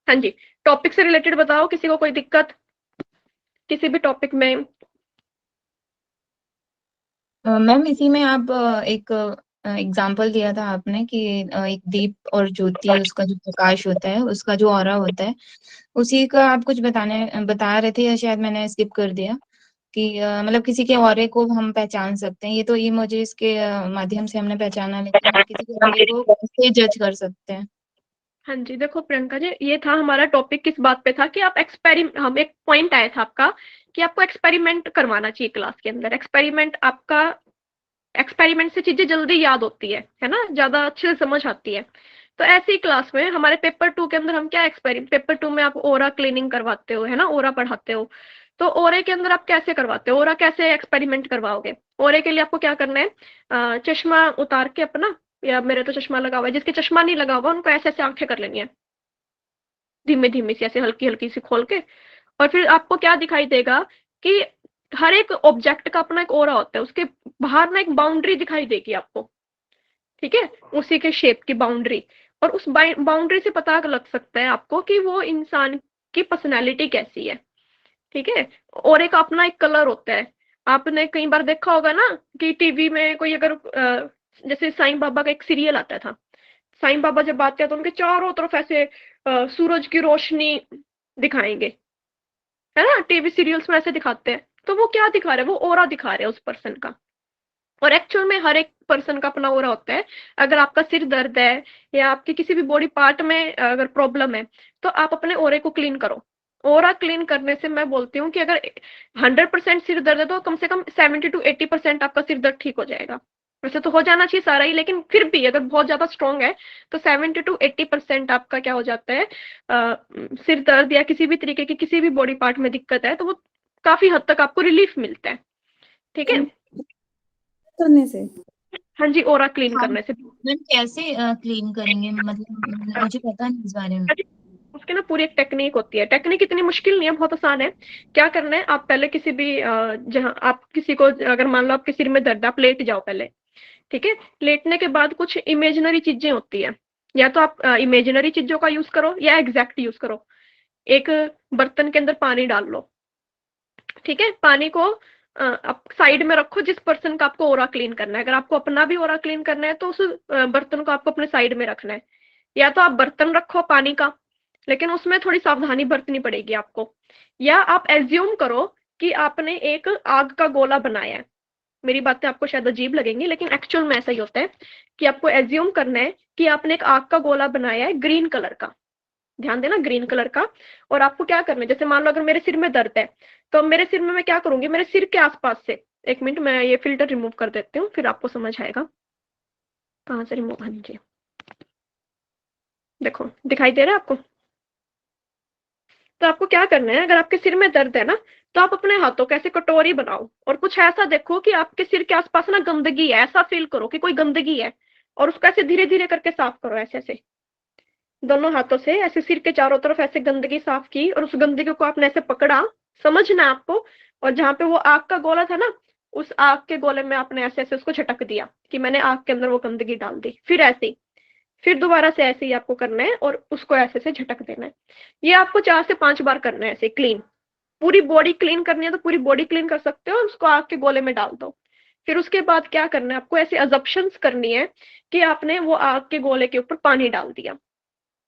हाँ जी, टॉपिक से रिलेटेड बताओ, किसी को कोई दिक्कत किसी भी टॉपिक में? मैम इसी में आप एक एग्जाम्पल दिया था आपने कि एक दीप और ज्योति, उसका जो प्रकाश होता है, उसका जो ऑरा होता है, उसी का आप कुछ बता रहे थे, या शायद मैंने स्किप कर दिया कि मतलब किसी के ऑरे को हम पहचान सकते हैं। ये तो इमोजीज के माध्यम से हमने पहचाना, लेकिन हम किसी के ऑरे को कैसे जज कर सकते हैं? हाँ जी, देखो प्रियंका जी, ये था हमारा टॉपिक, किस बात पे था कि आप हम एक पॉइंट आया था आपका कि आपको एक्सपेरिमेंट करवाना चाहिए क्लास के अंदर। एक्सपेरिमेंट से चीजें जल्दी याद होती है ना, ज्यादा अच्छे से समझ आती है। तो ऐसी क्लास में हमारे पेपर 2 के अंदर हम क्या पेपर 2 में आप ओरा क्लीनिंग करवाते हो, है ना, ओरा पढ़ाते हो। तो ओरे के अंदर आप कैसे करवाते हो, ओरा कैसे एक्सपेरिमेंट करवाओगे? ओरे के लिए आपको क्या करना है, चश्मा उतार के अपना, या मेरे तो चश्मा लगा हुआ है, जिसके चश्मा नहीं लगा हुआ उनको ऐसे ऐसे आंखें कर लेनी है, धीमे धीमे सी, ऐसे हल्की हल्की सी खोल के। और फिर आपको क्या दिखाई देगा कि हर एक ऑब्जेक्ट का अपना एक ऑरा होता है, उसके बाहर ना एक बाउंड्री दिखाई देगी आपको, ठीक है, उसी के शेप की बाउंड्री, और उस बाउंड्री से पता लग सकता है आपको कि वो इंसान की पर्सनैलिटी कैसी है, ठीक है। और एक अपना एक कलर होता है, आपने कई बार देखा होगा ना कि टीवी में कोई अगर जैसे साईं बाबा का एक सीरियल आता था, साईं बाबा जब आते हैं तो उनके चारों तरफ ऐसे सूरज की रोशनी दिखाएंगे, है ना, टीवी सीरियल्स में ऐसे दिखाते हैं, तो वो क्या दिखा रहे हैं, वो ऑरा दिखा रहे हैं उस पर्सन का। और एक्चुअल में हर एक पर्सन का अपना ऑरा होता है। अगर आपका सिर दर्द है या आपके किसी भी बॉडी पार्ट में अगर प्रॉब्लम है, तो आप अपने ऑरे को क्लीन करो। ऑरा क्लीन करने से मैं बोलती हूँ कि अगर 100% सिर दर्द है तो कम से कम 70 to 80% आपका सिर दर्द ठीक हो जाएगा। वैसे तो हो जाना चाहिए सारा ही, लेकिन फिर भी अगर बहुत ज्यादा स्ट्रॉन्ग है तो 70 to 80% आपका क्या हो जाता है, सिर दर्द या किसी भी तरीके की किसी भी बॉडी पार्ट में दिक्कत है तो वो काफी हद तक आपको रिलीफ मिलता है, ठीक है, करने से। हाँ जी, ऑरा क्लीन हाँ, करने से। मैम कैसे क्लीन करेंगे, मतलब मुझे पता नहीं इस बारे में। उसकी ना पूरी एक टेक्निक होती है। टेक्निक इतनी मुश्किल नहीं है, बहुत आसान है। क्या करना है, आप पहले किसी भी जहाँ आप किसी को, अगर मान लो आपके सिर में दर्द है, आप लेट जाओ पहले, ठीक है। लेटने के बाद कुछ इमेजिनरी चीजें होती है, या तो आप इमेजिनरी चीजों का यूज करो या एग्जैक्ट यूज करो। एक बर्तन के अंदर पानी डाल लो, ठीक है, पानी को आप साइड में रखो जिस पर्सन का आपको ऑरा क्लीन करना है। अगर आपको अपना भी ऑरा क्लीन करना है तो उस बर्तन को आपको अपने साइड में रखना है। या तो आप बर्तन रखो पानी का, लेकिन उसमें थोड़ी सावधानी बरतनी पड़ेगी आपको। या आप एज्यूम करो कि आपने एक आग का गोला बनाया है। मेरी बातें आपको शायद अजीब लगेंगी, लेकिन एक्चुअल में ऐसा ही होता है कि आपको एज्यूम करना है कि आपने एक आग का गोला बनाया है ग्रीन कलर का, ध्यान देना, ग्रीन कलर का। और आपको क्या करना है, जैसे मान लो अगर मेरे सिर में दर्द है तो मेरे सिर में मैं क्या करूंगी, मेरे सिर के आसपास से, एक मिनट मैं ये फिल्टर रिमूव कर देती हूँ फिर आपको समझ आएगा। कहाँ से रिमूव, हाँ जी, देखो दिखाई दे रहा है आपको। तो आपको क्या करना है, अगर आपके सिर में दर्द है ना, तो आप अपने हाथों को ऐसे कटोरी बनाओ और कुछ ऐसा देखो कि आपके सिर के आसपास ना गंदगी है, ऐसा फील करो कि कोई गंदगी है, और उसको ऐसे धीरे धीरे करके साफ करो। ऐसे ऐसे दोनों हाथों से ऐसे सिर के चारों तरफ ऐसे गंदगी साफ की, और उस गंदगी को आपने ऐसे पकड़ा, समझना आपको, और जहां पे वो आग का गोला था ना, उस आग के गोले में आपने ऐसे ऐसे उसको झटक दिया कि मैंने आग के अंदर वो गंदगी डाल दी। फिर ऐसे ही, फिर दोबारा से ऐसे ही आपको करना है और उसको ऐसे से झटक देना है। ये आपको 4 से 5 बार करना है ऐसे क्लीन। पूरी बॉडी क्लीन करनी है तो पूरी बॉडी क्लीन कर सकते हो, उसको आग के गोले में डाल दो। फिर उसके बाद क्या करना है, आपको ऐसे अजम्पशंस करनी है कि आपने वो आग के गोले के ऊपर पानी डाल दिया।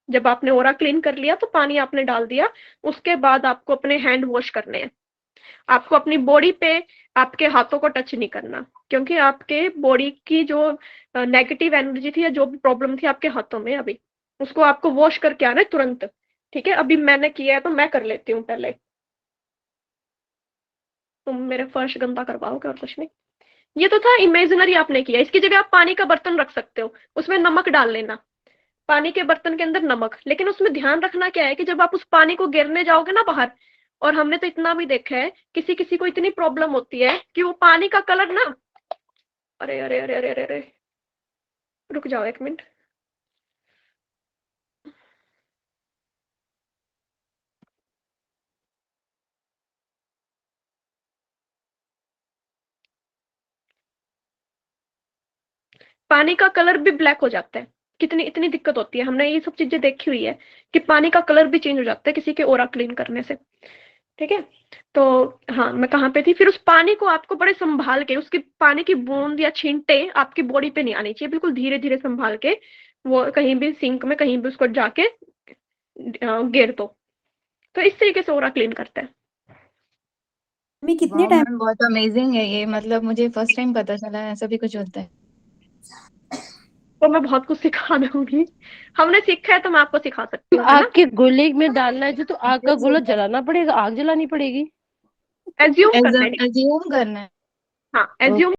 जब आपने ओरा क्लीन कर लिया तो पानी आपने डाल दिया, उसके बाद आपको अपने हैंड वॉश करने हैं। आपको अपनी बॉडी पे आपके हाथों को टच नहीं करना, क्योंकि आपके बॉडी की जो नेगेटिव एनर्जी थी या जो भी प्रॉब्लम थी आपके हाथों में, अभी उसको आपको वॉश करके आना है तुरंत, ठीक है। अभी मैंने किया है तो मैं कर लेती हूँ पहले, तुम मेरे फर्श गंदा करवाओगे और कुछ नहीं। ये तो था इमेजिनरी आपने किया। इसकी जगह आप पानी का बर्तन रख सकते हो, उसमें नमक डाल लेना, पानी के बर्तन के अंदर नमक। लेकिन उसमें ध्यान रखना क्या है कि जब आप उस पानी को गिरने जाओगे ना बाहर, और हमने तो इतना भी देखा है किसी किसी को इतनी प्रॉब्लम होती है कि वो पानी का कलर ना, अरे अरे अरे अरे अरे, अरे रुक जाओ एक मिनट, पानी का कलर भी ब्लैक हो जाता है। कितनी इतनी दिक्कत होती है, हमने ये सब चीजें देखी हुई है कि पानी का कलर भी चेंज हो जाता है किसी के ओरा क्लीन करने से, ठीक है। तो हाँ, मैं कहाँ पे थी, फिर उस पानी को आपको बड़े संभाल के, उसकी पानी की बूंद या छींटे आपकी बॉडी पे नहीं आनी चाहिए, बिल्कुल धीरे धीरे संभाल के वो कहीं भी सिंक में कहीं भी उसको जाके गिर दो। तो इस तरीके से ओरा क्लीन करते हैं। मैं कितने वाह टाइम मैम, बहुत अमेजिंग है ये, मतलब मुझे फर्स्ट टाइम पता चला है ऐसा भी कुछ होता है। तो मैं बहुत कुछ सिखा दूंगी, हमने सीखा है तो मैं आपको सिखा सकती हूँ, है आग ना। के गोले में डालना है जो, तो आग का गोला जलाना पड़ेगा, आग जलानी पड़ेगी। एज्यूम करना है, एज्यूम करना है। हाँ एज्यूम